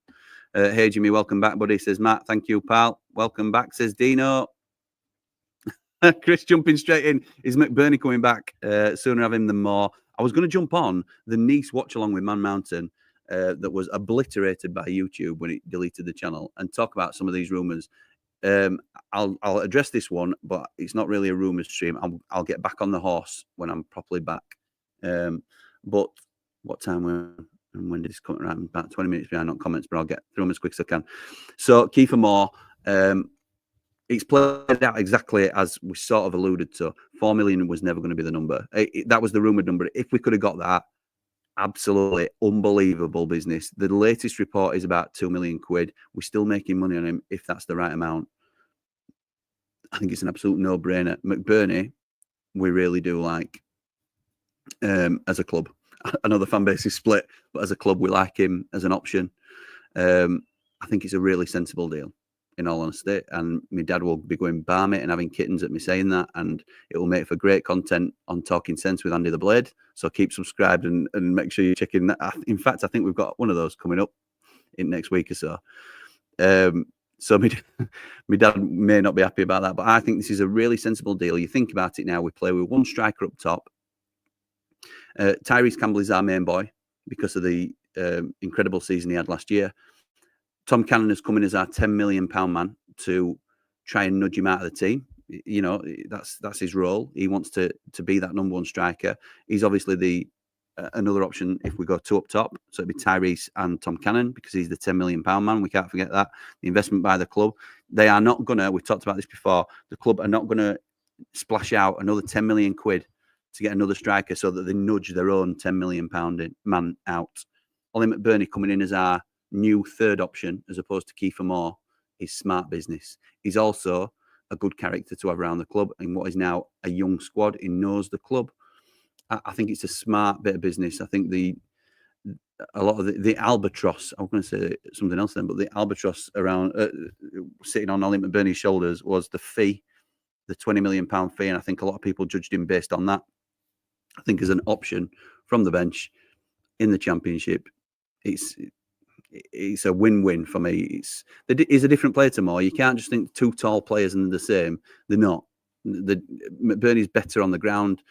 A: Hey, Jimmy, welcome back, buddy, says Matt. Thank you, pal. Welcome back, says Dino. Chris jumping straight in. Is McBurney coming back? Sooner have him than more. I was going to jump on the Nice watch along with Man Mountain that was obliterated by YouTube when it deleted the channel and talk about some of these rumours. I'll address this one, but it's not really a rumours stream. I'll get back on the horse when I'm properly back. But what time and when did this come around? About 20 minutes behind on comments, but I'll get through them as quick as I can. So Kiefer Moore, it's played out exactly as we sort of alluded to. 4 million was never going to be the number. That was the rumoured number. If we could have got that, absolutely unbelievable business. The latest report is about 2 million quid. We're still making money on him if that's the right amount. I think it's an absolute no-brainer. McBurney, we really do like as a club. I know the fan base is split, but as a club, we like him as an option. I think it's a really sensible deal, in all honesty. And my dad will be going barmy and having kittens at me saying that, and it will make for great content on Talking Sense with Andy the Blade. So keep subscribed and make sure you're checking that. In fact, I think we've got one of those coming up in next week or so. So my dad may not be happy about that, but I think this is a really sensible deal. You think about it now, we play with one striker up top. Tyrese Campbell is our main boy because of the incredible season he had last year. Tom Cannon has come in as our £10 million man to try and nudge him out of the team. You know, that's his role. He wants to be that number one striker. He's obviously the another option if we go 2 up top. So it'd be Tyrese and Tom Cannon because he's the £10 million man. We can't forget that. The investment by the club. They are not going to, we've talked about this before, the club are not going to splash out another 10 million quid to get another striker so that they nudge their own £10 million man out. Ollie McBurney coming in as our new third option as opposed to Kiefer Moore is smart business. He's also a good character to have around the club in what is now a young squad. He knows the club. I think it's a smart bit of business. I think a lot of the albatross, I was going to say something else then, but the albatross around sitting on Ollie McBurney's shoulders was the fee, the £20 million fee. And I think a lot of people judged him based on that. I think as an option from the bench in the Championship, it's a win-win for me. He's a different player to Moore. You can't just think 2 tall players and they're the same. They're not. McBurney's better on the ground.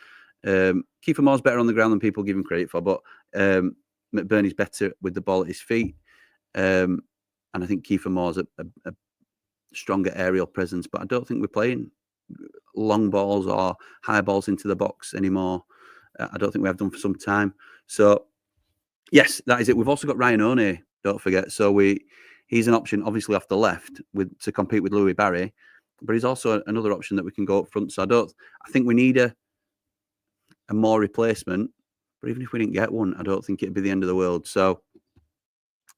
A: Kiefer Moore's better on the ground than people give him credit for, but McBurney's better with the ball at his feet. And I think Kiefer Moore's a stronger aerial presence, but I don't think we're playing long balls or high balls into the box anymore. I don't think we have done for some time. So, yes, that is it. We've also got Ryan Oney, don't forget. So he's an option, obviously, off the left to compete with Louis Barry, but he's also another option that we can go up front. So I think we need a more replacement, but even if we didn't get one, I don't think it'd be the end of the world. So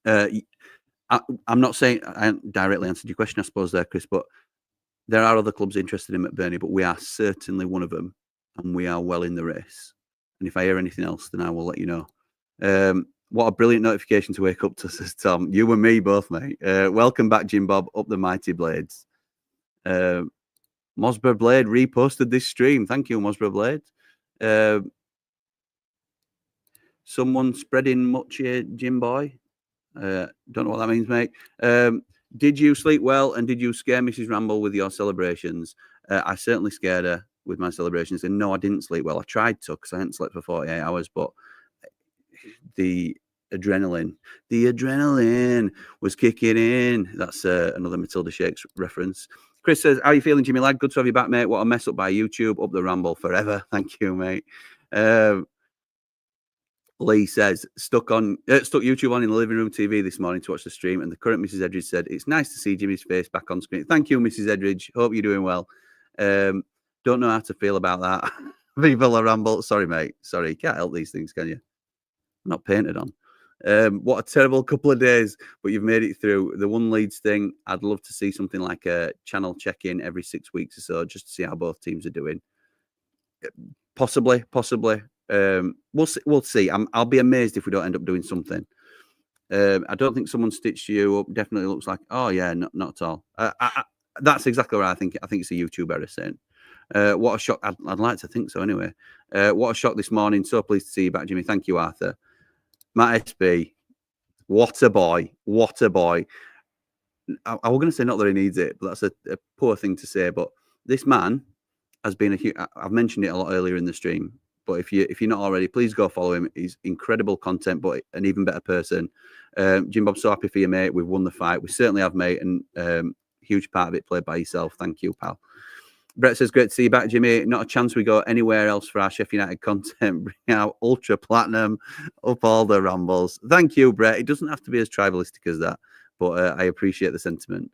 A: I'm not saying I directly answered your question, I suppose, there, Chris, but there are other clubs interested in McBurney, but we are certainly one of them, and we are well in the race. And if I hear anything else, then I will let you know. What a brilliant notification to wake up to, says Tom. You and me both, mate. Welcome back, Jim Bob, up the mighty blades. Mosborough Blade reposted this stream. Thank you, Mosborough Blade. Someone spreading much here, Jim Boy. Don't know what that means, mate. Did you sleep well, and did you scare Mrs. Ramble with your celebrations? I certainly scared her with my celebrations, and no, I didn't sleep well. I tried to, because I hadn't slept for 48 hours, but the adrenaline was kicking in. That's another Matilda Shakes reference. Chris says, how are you feeling, Jimmy Lad? Good to have you back, mate. What a mess up by YouTube. Up the Ramble forever. Thank you, mate. Lee says, stuck YouTube on in the living room TV this morning to watch the stream, and the current Mrs. Edridge said, it's nice to see Jimmy's face back on screen. Thank you, Mrs. Edridge. Hope you're doing well. Don't know how to feel about that. Viva la Ramble. Sorry, mate. Sorry, you can't help these things, can you? I'm not painted on. What a terrible couple of days, but you've made it through. The One Leeds thing, I'd love to see something like a channel check-in every 6 weeks or so, just to see how both teams are doing. Possibly. We'll see. I'll be amazed if we don't end up doing something. I don't think someone stitched you up. Definitely looks like, oh yeah, not at all. That's exactly what I think. I think it's a YouTube error saying. What a shock. I'd like to think so anyway. What a shock this morning. So pleased to see you back, Jimmy. Thank you, Arthur. Matt SB, what a boy. What a boy. I was going to say not that he needs it, but that's a poor thing to say. But this man has been I've mentioned it a lot earlier in the stream, but if you're not already, please go follow him. He's incredible content, but an even better person. Jim Bob, so happy for you, mate. We've won the fight. We certainly have, mate, and huge part of it played by yourself. Thank you, pal. Brett says, great to see you back, Jimmy. Not a chance we go anywhere else for our Sheffield United content. Bring out Ultra Platinum up all the Rambles. Thank you, Brett. It doesn't have to be as tribalistic as that, but I appreciate the sentiment.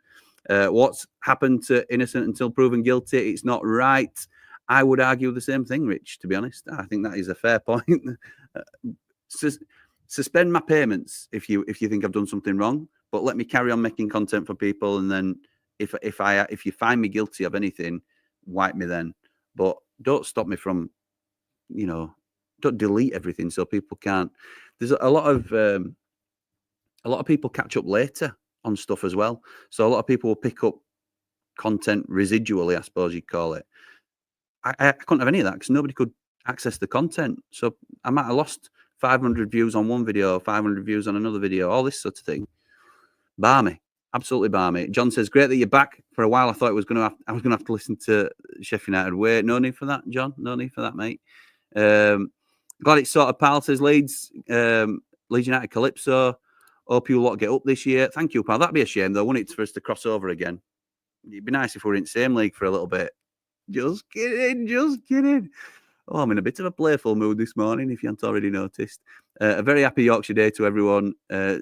A: What's happened to innocent until proven guilty? It's not right. I would argue the same thing, Rich, to be honest. I think that is a fair point. Suspend my payments if you think I've done something wrong, but let me carry on making content for people, and then if you find me guilty of anything, wipe me then. But don't stop me from, don't delete everything so people can't. There's a lot of people catch up later on stuff as well. So a lot of people will pick up content residually, I suppose you'd call it. I couldn't have any of that because nobody could access the content. So I might have lost 500 views on one video, 500 views on another video, all this sort of thing. Barmy. Absolutely balmy. John says, great that you're back. For a while, I thought I was going to have to listen to Sheffield United. Wait, no need for that, John. No need for that, mate. Glad it's sorted, pal. Says Leeds United Calypso. Hope you lot get up this year. Thank you, pal. That'd be a shame, though, wouldn't it, for us to cross over again? It'd be nice if we were in the same league for a little bit. Just kidding. Oh, I'm in a bit of a playful mood this morning, if you haven't already noticed. A very happy Yorkshire Day to everyone.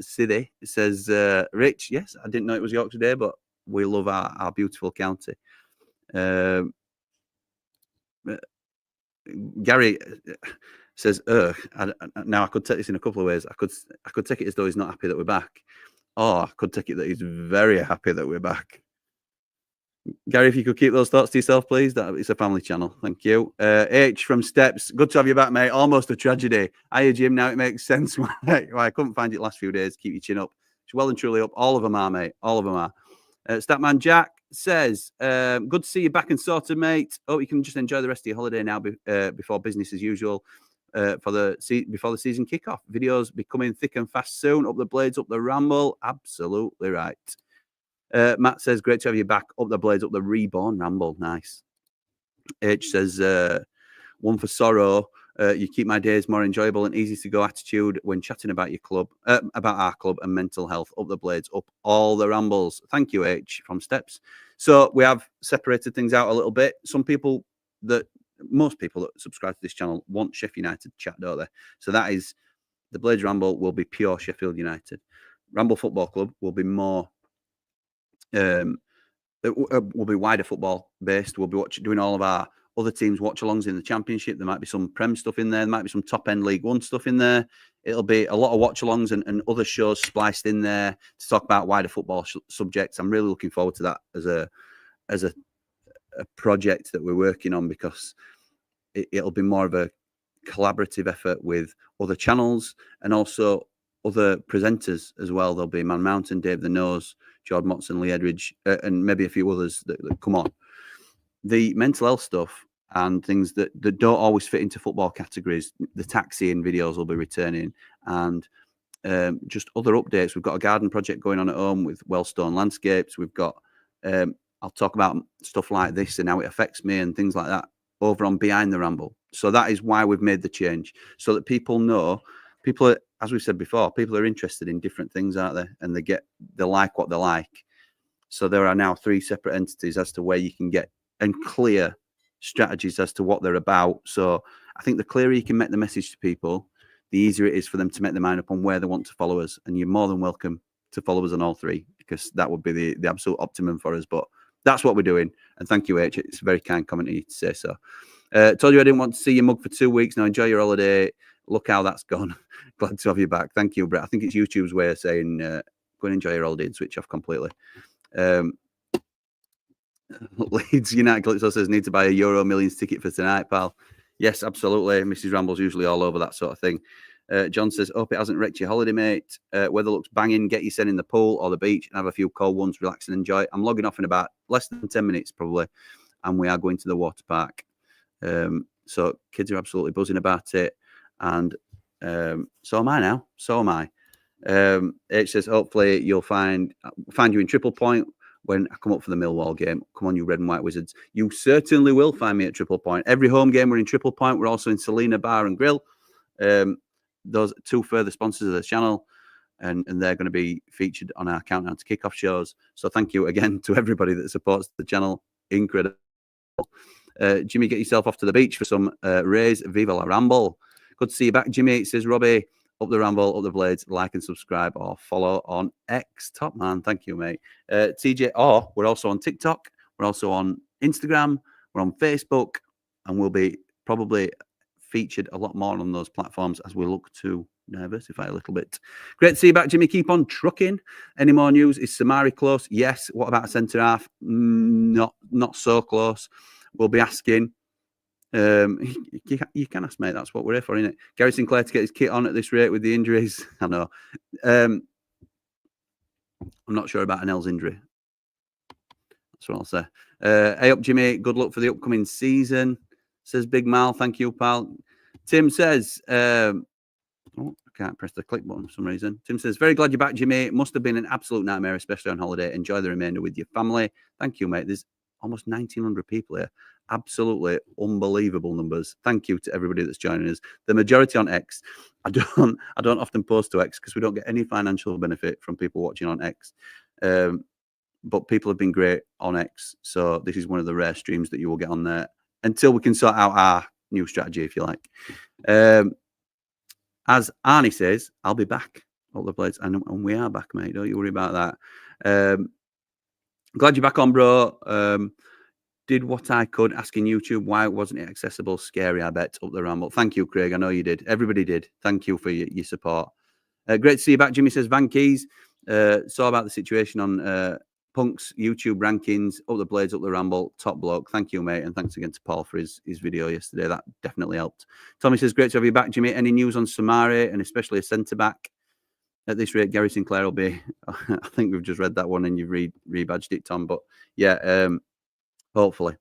A: Siddy says, Rich, yes, I didn't know it was Yorkshire Day, but we love our beautiful county. Gary says, now I could take this in a couple of ways. I could take it as though he's not happy that we're back. Or I could take it that he's very happy that we're back. Gary, if you could keep those thoughts to yourself, please. It's a family channel. Thank you. H from Steps. Good to have you back, mate. Almost a tragedy. Hiya, Jim. Now it makes sense why I couldn't find it last few days. Keep your chin up. It's well and truly up. All of them are, mate. All of them are. Statman Jack says, good to see you back and sorted, mate. Hope you can just enjoy the rest of your holiday now before business as usual before the season kickoff. Videos becoming thick and fast soon. Up the blades, up the Ramble. Absolutely right. Matt says, great to have you back. Up the blades, up the reborn Ramble. Nice. H says, one for sorrow. You keep my days more enjoyable and easy to go attitude when chatting about your club, about our club and mental health. Up the blades, up all the Rambles. Thank you, H from Steps. So we have separated things out a little bit. Most people that subscribe to this channel want Sheffield United chat, don't they? So that is the Blades Ramble will be pure Sheffield United. Ramble Football Club will be more. It will be wider football based. We'll be doing all of our other teams watch-alongs in the Championship. There might be some Prem stuff in there. There might be some top-end League One stuff in there. It'll be a lot of watch-alongs and other shows spliced in there to talk about wider football subjects. I'm really looking forward to that as a project that we're working on, because it'll be more of a collaborative effort with other channels and also other presenters as well. There'll be Man Mountain, Dave the Nose, Jordan Motson, Lee Edridge, and maybe a few others that come on. The mental health stuff, and things that don't always fit into football categories. The taxiing videos will be returning, and just other updates. We've got a garden project going on at home with Wellstone Landscapes. We've got, I'll talk about stuff like this and how it affects me and things like that over on Behind the Ramble. So that is why we've made the change, so that people know, people are, as we've said before, people are interested in different things, aren't they? And they like what they like. So there are now 3 separate entities as to where you can get, and clear strategies as to what they're about. So I think the clearer you can make the message to people, the easier it is for them to make their mind up on where they want to follow us. And you're more than welcome to follow us on all 3, because that would be the absolute optimum for us. But that's what we're doing. And thank you, H. It's a very kind comment of you to say so. Told you I didn't want to see your mug for 2 weeks. Now enjoy your holiday. Look how that's gone. Glad to have you back. Thank you, Brett. I think it's YouTube's way of saying go and enjoy your holiday and switch off completely. Leeds United Calypso says, need to buy a Euro Millions ticket for tonight, pal. Yes, absolutely. Mrs. Ramble's usually all over that sort of thing. John says, hope it hasn't wrecked your holiday, mate. Weather looks banging. Get your son in the pool or the beach and have a few cold ones, relax and enjoy. I'm logging off in about less than 10 minutes probably, and we are going to the water park. So kids are absolutely buzzing about it, and so am I now. So am I. It says, hopefully you'll find you in Triple Point when I come up for the Millwall game. Come on, you red and white wizards. You certainly will find me at Triple Point. Every home game we're in Triple Point. We're also in Selena Bar and Grill. Those 2 further sponsors of the channel, and they're going to be featured on our Countdown to Kickoff shows. So thank you again to everybody that supports the channel. Incredible. Jimmy, get yourself off to the beach for some rays. Viva la Ramble. Good to see you back, Jimmy. It says, Robbie, up the Ramble, up the Blades, like and subscribe or follow on X. Top man. Thank you, mate. TJ, we're also on TikTok. We're also on Instagram. We're on Facebook. And we'll be probably featured a lot more on those platforms as we look to diversify a little bit. Great to see you back, Jimmy. Keep on trucking. Any more news? Is Samari close? Yes. What about a centre half? Not so close. We'll be asking. You can ask, mate. That's what we're here for, isn't it? Gary Sinclair to get his kit on at this rate with the injuries. I know. I'm not sure about Anel's injury. That's what I'll say. Hey up, Jimmy. Good luck for the upcoming season, says Big Mal. Thank you, pal. Tim says, I can't press the click button for some reason. Tim says, very glad you're back, Jimmy. It must have been an absolute nightmare, especially on holiday. Enjoy the remainder with your family. Thank you, mate. There's almost 1,900 people here. Absolutely unbelievable numbers. Thank you to everybody that's joining us. The majority on X. I don't often post to X because we don't get any financial benefit from people watching on X. But people have been great on X. So this is one of the rare streams that you will get on there until we can sort out our new strategy, if you like. As Arnie says, I'll be back. All the Blades, and we are back, mate. Don't you worry about that. Glad you're back on, bro. Did what I could, asking YouTube why wasn't it accessible. Scary, I bet, up the Ramble. Thank you, Craig. I know you did. Everybody did. Thank you for your support. Great to see you back. Jimmy says, Van Keys, saw about the situation on Punk's YouTube rankings, up the Blades, up the Ramble, top bloke. Thank you, mate. And thanks again to Paul for his video yesterday. That definitely helped. Tommy says, great to have you back, Jimmy. Any news on Samari and especially a centre-back? At this rate, Gary Sinclair will be, I think we've just read that one and you've rebadged it, Tom. But yeah, hopefully.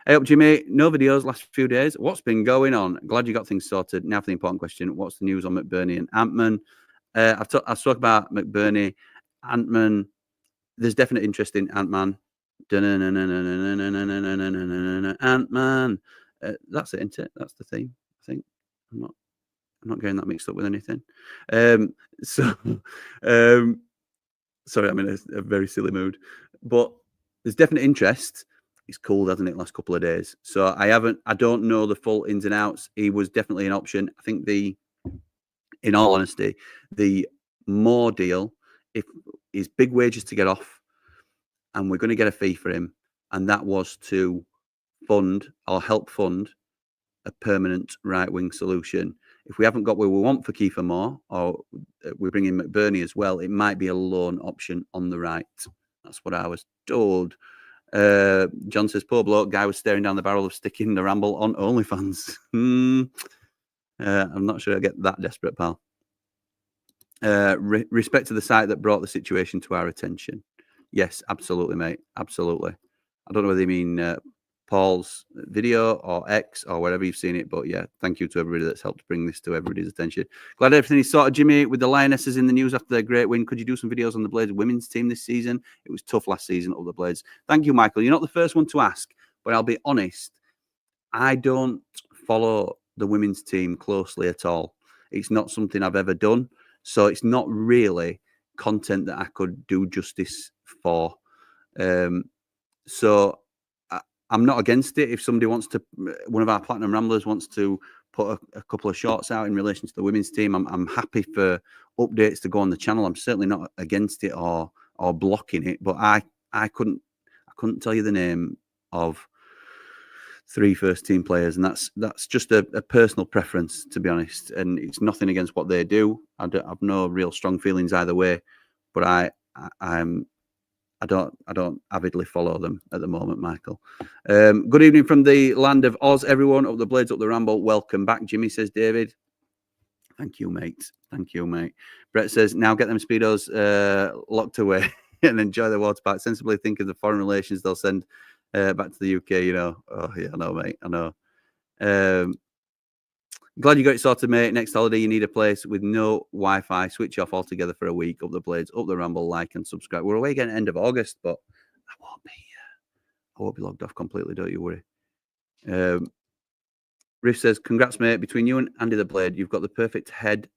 A: Hey up, Jimmy. No videos last few days. What's been going on? Glad you got things sorted. Now for the important question. What's the news on McBurney and Ant-Man? I've talked about McBurney, Ant-Man. There's definite interest in Ant-Man. Ant-Man. That's it, isn't it? That's the theme, I think. I'm not getting that mixed up with anything. Sorry, I'm in a very silly mood. But there's definite interest. It's cooled, hasn't it, last couple of days? So I don't know the full ins and outs. He was definitely an option. I think in all honesty, the Moore deal, if is big wages to get off, and we're going to get a fee for him, and that was to fund or help fund a permanent right-wing solution. If we haven't got what we want for Kiefer Moore, or we bring in McBurney as well, it might be a loan option on the right. That's what I was told. John says, poor bloke, guy was staring down the barrel of sticking the Ramble on OnlyFans. I'm not sure I get that desperate, pal. Respect to the site that brought the situation to our attention. Yes, absolutely, mate. Absolutely. I don't know whether you mean Paul's video or X or wherever you've seen it. But yeah, thank you to everybody that's helped bring this to everybody's attention. Glad everything is sorted, Jimmy, with the Lionesses in the news after their great win. Could you do some videos on the Blades women's team this season? It was tough last season up the Blades. Thank you, Michael. You're not the first one to ask, but I'll be honest. I don't follow the women's team closely at all. It's not something I've ever done. So it's not really content that I could do justice for. So I'm not against it. If somebody wants to, one of our Platinum Ramblers wants to put a couple of shorts out in relation to the women's team, I'm happy for updates to go on the channel. I'm certainly not against it or blocking it. But I couldn't tell you the name of 3 first-team players, and that's just a personal preference, to be honest. And it's nothing against what they do. I have no real strong feelings either way. But I don't avidly follow them at the moment, Michael. Good evening from the land of Oz, everyone. Up the Blades, up the Ramble. Welcome back, Jimmy, says David. Thank you, mate. Thank you, mate. Brett says, now get them Speedos locked away and enjoy the water park. Sensibly think of the foreign relations they'll send back to the UK, you know. Oh, yeah, I know, mate. I know. Glad you got it sorted, mate. Next holiday, you need a place with no Wi-Fi. Switch off altogether for a week. Up the Blades, up the Ramble, like and subscribe. We're away again end of August, but I won't be logged off completely. Don't you worry. Riff says, "Congrats, mate. Between you and Andy the Blade, you've got the perfect head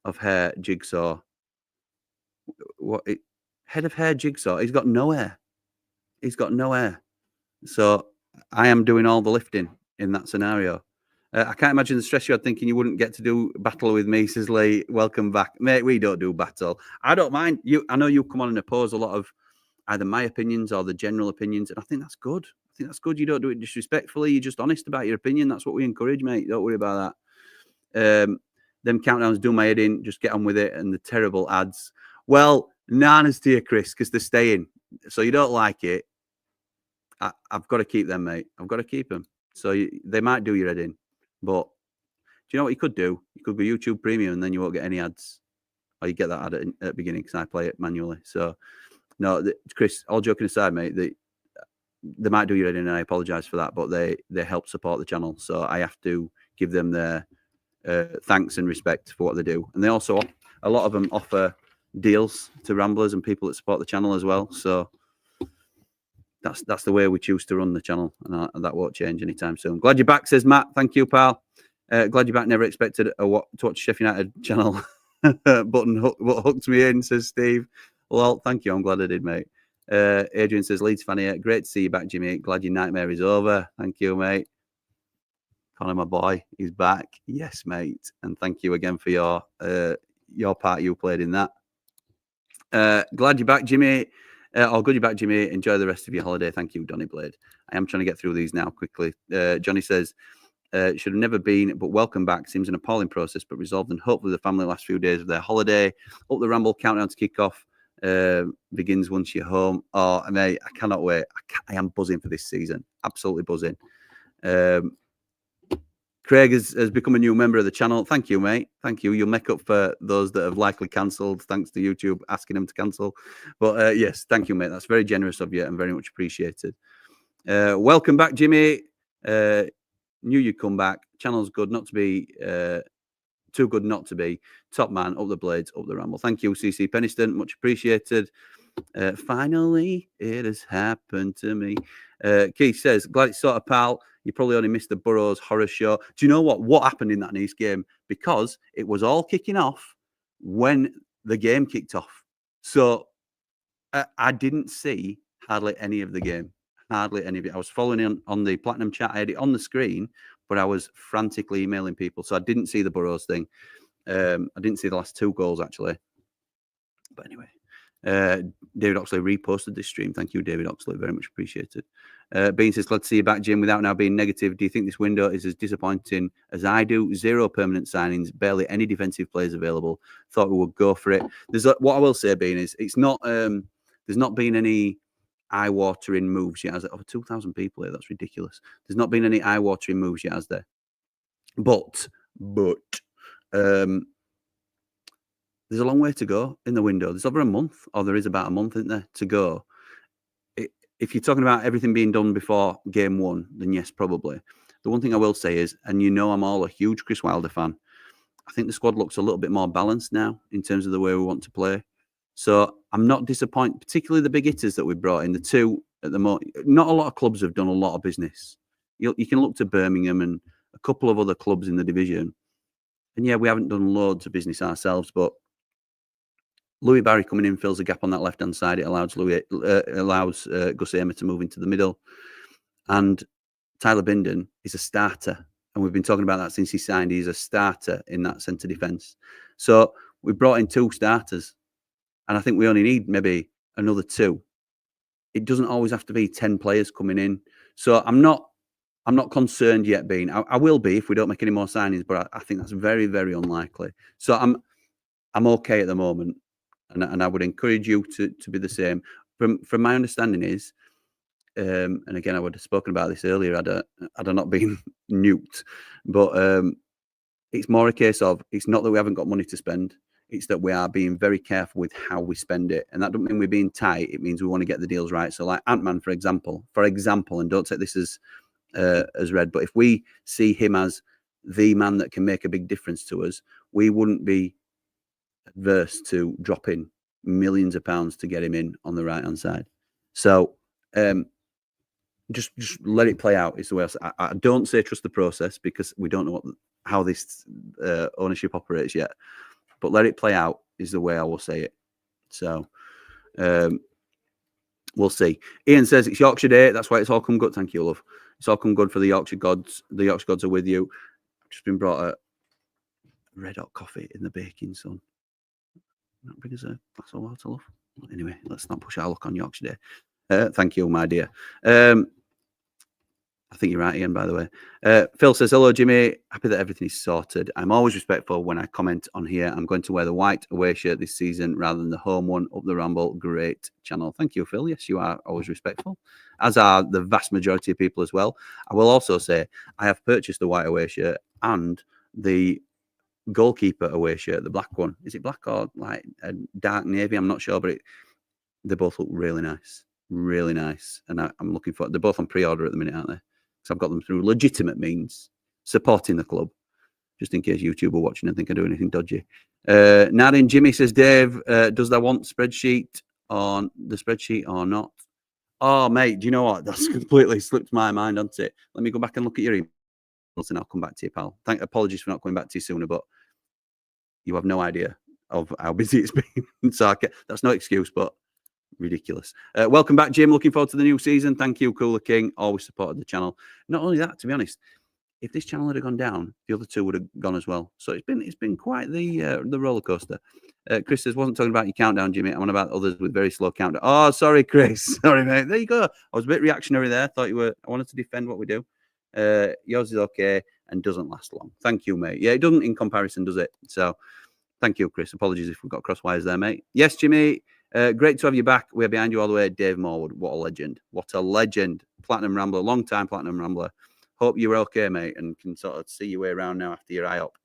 A: of hair jigsaw. Head of hair jigsaw? He's got no hair. He's got no hair. So I am doing all the lifting in that scenario." I can't imagine the stress you had thinking you wouldn't get to do battle with me, says Lee. Welcome back. Mate, we don't do battle. I don't mind. I know you come on and oppose a lot of either my opinions or the general opinions, and I think that's good. I think that's good. You don't do it disrespectfully. You're just honest about your opinion. That's what we encourage, mate. Don't worry about that. Them countdowns do my head in. Just get on with it. And the terrible ads. Well, nanas to you, Chris, because they're staying. So you don't like it. I've got to keep them, mate. I've got to keep them. So they might do your head in. But do you know what you could do? You could go YouTube Premium and then you won't get any ads. Or you get that ad at the beginning because I play it manually. So, no, Chris, all joking aside, mate, they might do your head in, and I apologise for that, but they help support the channel. So I have to give them their thanks and respect for what they do. And they also, a lot of them offer deals to Ramblers and people that support the channel as well. So that's the way we choose to run the channel, and that won't change anytime soon. Glad you're back, says Matt. Thank you, pal. Glad you're back. Never expected to watch Sheffield United channel button hooked me in, says Steve. Well, thank you. I'm glad I did, mate. Adrian says, Leeds fan here. Great to see you back, Jimmy. Glad your nightmare is over. Thank you, mate. Connor, my boy, he's back. Yes, mate. And thank you again for your part you played in that. Glad you're back, Jimmy. Good you're back, Jimmy. Enjoy the rest of your holiday. Thank you, Donny Blade. I am trying to get through these now quickly. Johnny says, should have never been, but welcome back. Seems an appalling process, but resolved, and hopefully the family last few days of their holiday. Up the Ramble, countdown to kick off begins once you're home. Oh, mate, I cannot wait. I am buzzing for this season. Absolutely buzzing. Craig has become a new member of the channel. Thank you, mate. Thank you. You'll make up for those that have likely cancelled, thanks to YouTube asking them to cancel. But yes, thank you, mate. That's very generous of you and very much appreciated. Welcome back, Jimmy. Knew you'd come back. Channel's good, not to be too good not to be. Top man, up the Blades, up the Ramble. Thank you, CC Peniston. Much appreciated. Finally, it has happened to me. Keith says, glad it's sorted, pal. You probably only missed the Burrows horror show. Do you know what happened in that Nice game? Because it was all kicking off when the game kicked off. So I didn't see hardly any of the game. Hardly any of it. I was following on the Platinum chat. I had it on the screen, but I was frantically emailing people. So I didn't see the Burrows thing. I didn't see the last 2 goals, actually. But anyway. David Oxley reposted this stream. Thank you, David Oxley. Very much appreciated. Bean says, glad to see you back, Jim. Without now being negative, do you think this window is as disappointing as I do? 0 permanent signings, barely any defensive players available. Thought we would go for it. What I will say, Bean, is it's not. There's not been any eye-watering moves yet. Over 2,000 people here. That's ridiculous. There's not been any eye-watering moves yet, has there? But there's a long way to go in the window. There's over a month, or there is about a month, isn't there, to go. if you're talking about everything being done before game one, then yes, probably. The one thing I will say is, and I'm all a huge Chris Wilder fan, I think the squad looks a little bit more balanced now in terms of the way we want to play. So I'm not disappointed, particularly the big hitters that we brought in. The two at the moment, not a lot of clubs have done a lot of business. You can look to Birmingham and a couple of other clubs in the division. And yeah, we haven't done loads of business ourselves, but Louis Barry coming in fills a gap on that left-hand side. It allows Gus Amer to move into the middle. And Tyler Binden is a starter. And we've been talking about that since he signed. He's a starter in that centre defence. So we brought in 2 starters. And I think we only need maybe another 2. It doesn't always have to be 10 players coming in. So I'm not concerned yet, Bean. I will be if we don't make any more signings, but I think that's very, very unlikely. So I'm okay at the moment. And I would encourage you to be the same. From my understanding is, and again, I would have spoken about this earlier had I not been nuked, but it's more a case of, it's not that we haven't got money to spend, it's that we are being very careful with how we spend it. And that doesn't mean we're being tight, it means we want to get the deals right. So like Ant-Man, for example, and don't take this as read, but if we see him as the man that can make a big difference to us, we wouldn't be adverse to dropping millions of pounds to get him in on the right hand side. So just let it play out is the way I don't say trust the process, because we don't know how this ownership operates yet, but let it play out is the way I will say it. So we'll see. Ian says it's Yorkshire Day, that's why it's all come good. Thank you, love. It's all come good for the Yorkshire gods. The Yorkshire gods are with you. I've just been brought a red hot coffee in the baking sun. Not bring us a glass of water, love. Anyway, let's not push our luck on Yorkshire Day. Thank you, my dear. I think you're right, Ian, by the way. Phil says, hello, Jimmy. Happy that everything is sorted. I'm always respectful when I comment on here. I'm going to wear the white away shirt this season rather than the home one. Up the Ramble. Great channel. Thank you, Phil. Yes, you are always respectful, as are the vast majority of people as well. I will also say I have purchased the white away shirt and the goalkeeper away shirt, the black one. Is it black or like a dark navy? I'm not sure, but they both look really nice. Really nice. And I'm looking for, they're both on pre-order at the minute, aren't they? So I've got them through legitimate means, supporting the club, just in case YouTube are watching and think I do anything dodgy. Nadine Jimmy says, Dave, does that want spreadsheet on the spreadsheet or not? Oh, mate, do you know what? That's completely slipped my mind, hasn't it? Let me go back and look at your emails and I'll come back to you, pal. Apologies for not coming back to you sooner, but you have no idea of how busy it's been. So that's no excuse, but ridiculous. Welcome back, Jim. Looking forward to the new season. Thank you, Cooler King. Always supported the channel. Not only that, to be honest, if this channel had gone down, the other 2 would have gone as well. So it's been quite the roller coaster. Chris says, wasn't talking about your countdown, Jimmy. I'm on about others with very slow countdown. Oh, sorry, Chris. Sorry, mate. There you go. I was a bit reactionary there. Thought you were. I wanted to defend what we do. Yours is okay and doesn't last long. Thank you, mate. Yeah, it doesn't in comparison, does it? So thank you, Chris. Apologies if we've got crosswires there, mate. Yes, Jimmy. Great to have you back. We're behind you all the way. Dave Morwood. What a legend. What a legend. Platinum Rambler. Long time Platinum Rambler. Hope you're okay, mate, and can sort of see your way around now after your eye up.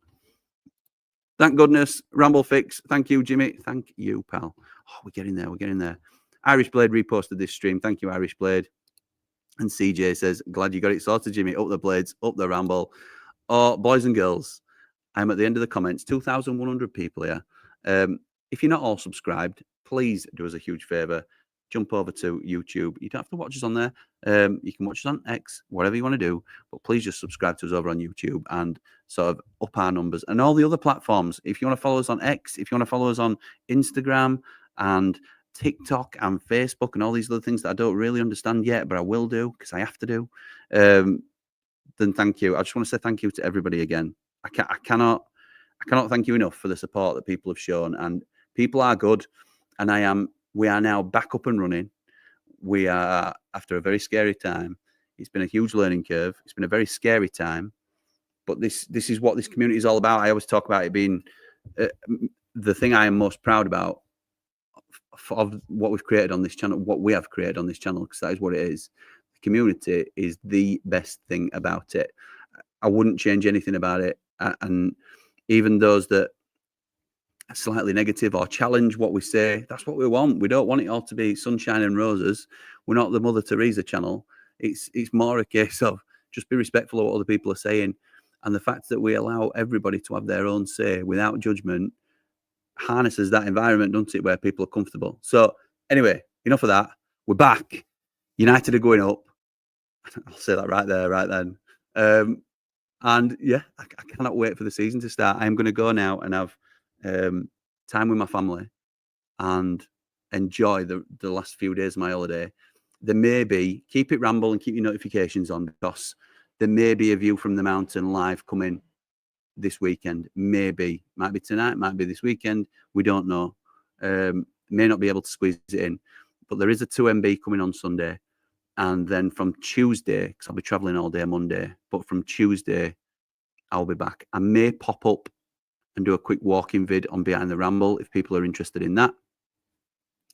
A: Thank goodness. Ramble fix. Thank you, Jimmy. Thank you, pal. Oh, we're getting there. We're getting there. Irish Blade reposted this stream. Thank you, Irish Blade. And CJ says, glad you got it sorted, Jimmy. Up the blades. Up the Ramble. Oh, boys and girls, I'm at the end of the comments. 2,100 people here. If you're not all subscribed, please do us a huge favor. Jump over to YouTube. You don't have to watch us on there. You can watch us on X, whatever you want to do. But please just subscribe to us over on YouTube and sort of up our numbers. And all the other platforms. If you want to follow us on X, if you want to follow us on Instagram and TikTok and Facebook and all these other things that I don't really understand yet, but I will do because I have to do, then thank you. I just want to say thank you to everybody again. I cannot thank you enough for the support that people have shown. And people are good. And we are now back up and running. We are, after a very scary time. It's been a huge learning curve. It's been a very scary time. But this is what this community is all about. I always talk about it being the thing I am most proud about of what we've created on this channel, what we have created on this channel, because that is what it is. The community is the best thing about it. I wouldn't change anything about it. And even those that slightly negative or challenge what we say. That's what we want. We don't want it all to be sunshine and roses. We're not the Mother Teresa channel. It's more a case of just be respectful of what other people are saying. And the fact that we allow everybody to have their own say without judgment harnesses that environment, doesn't it, where people are comfortable. So anyway, enough of that. We're back. United are going up. I'll say that right there, right then. And yeah, I cannot wait for the season to start. I'm going to go now and have time with my family and enjoy the last few days of my holiday. There may be, keep it Ramble and keep your notifications on, because there may be a view from the mountain live coming this weekend. Maybe, might be tonight, might be this weekend. We don't know. May not be able to squeeze it in, but there is a 2MB coming on Sunday. And then from Tuesday, because I'll be traveling all day Monday, but from Tuesday, I'll be back. I may pop up and do a quick walking vid on Behind the Ramble if people are interested in that.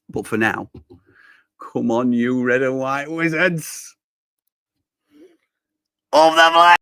A: But for now, come on, you red and white wizards. Of the black.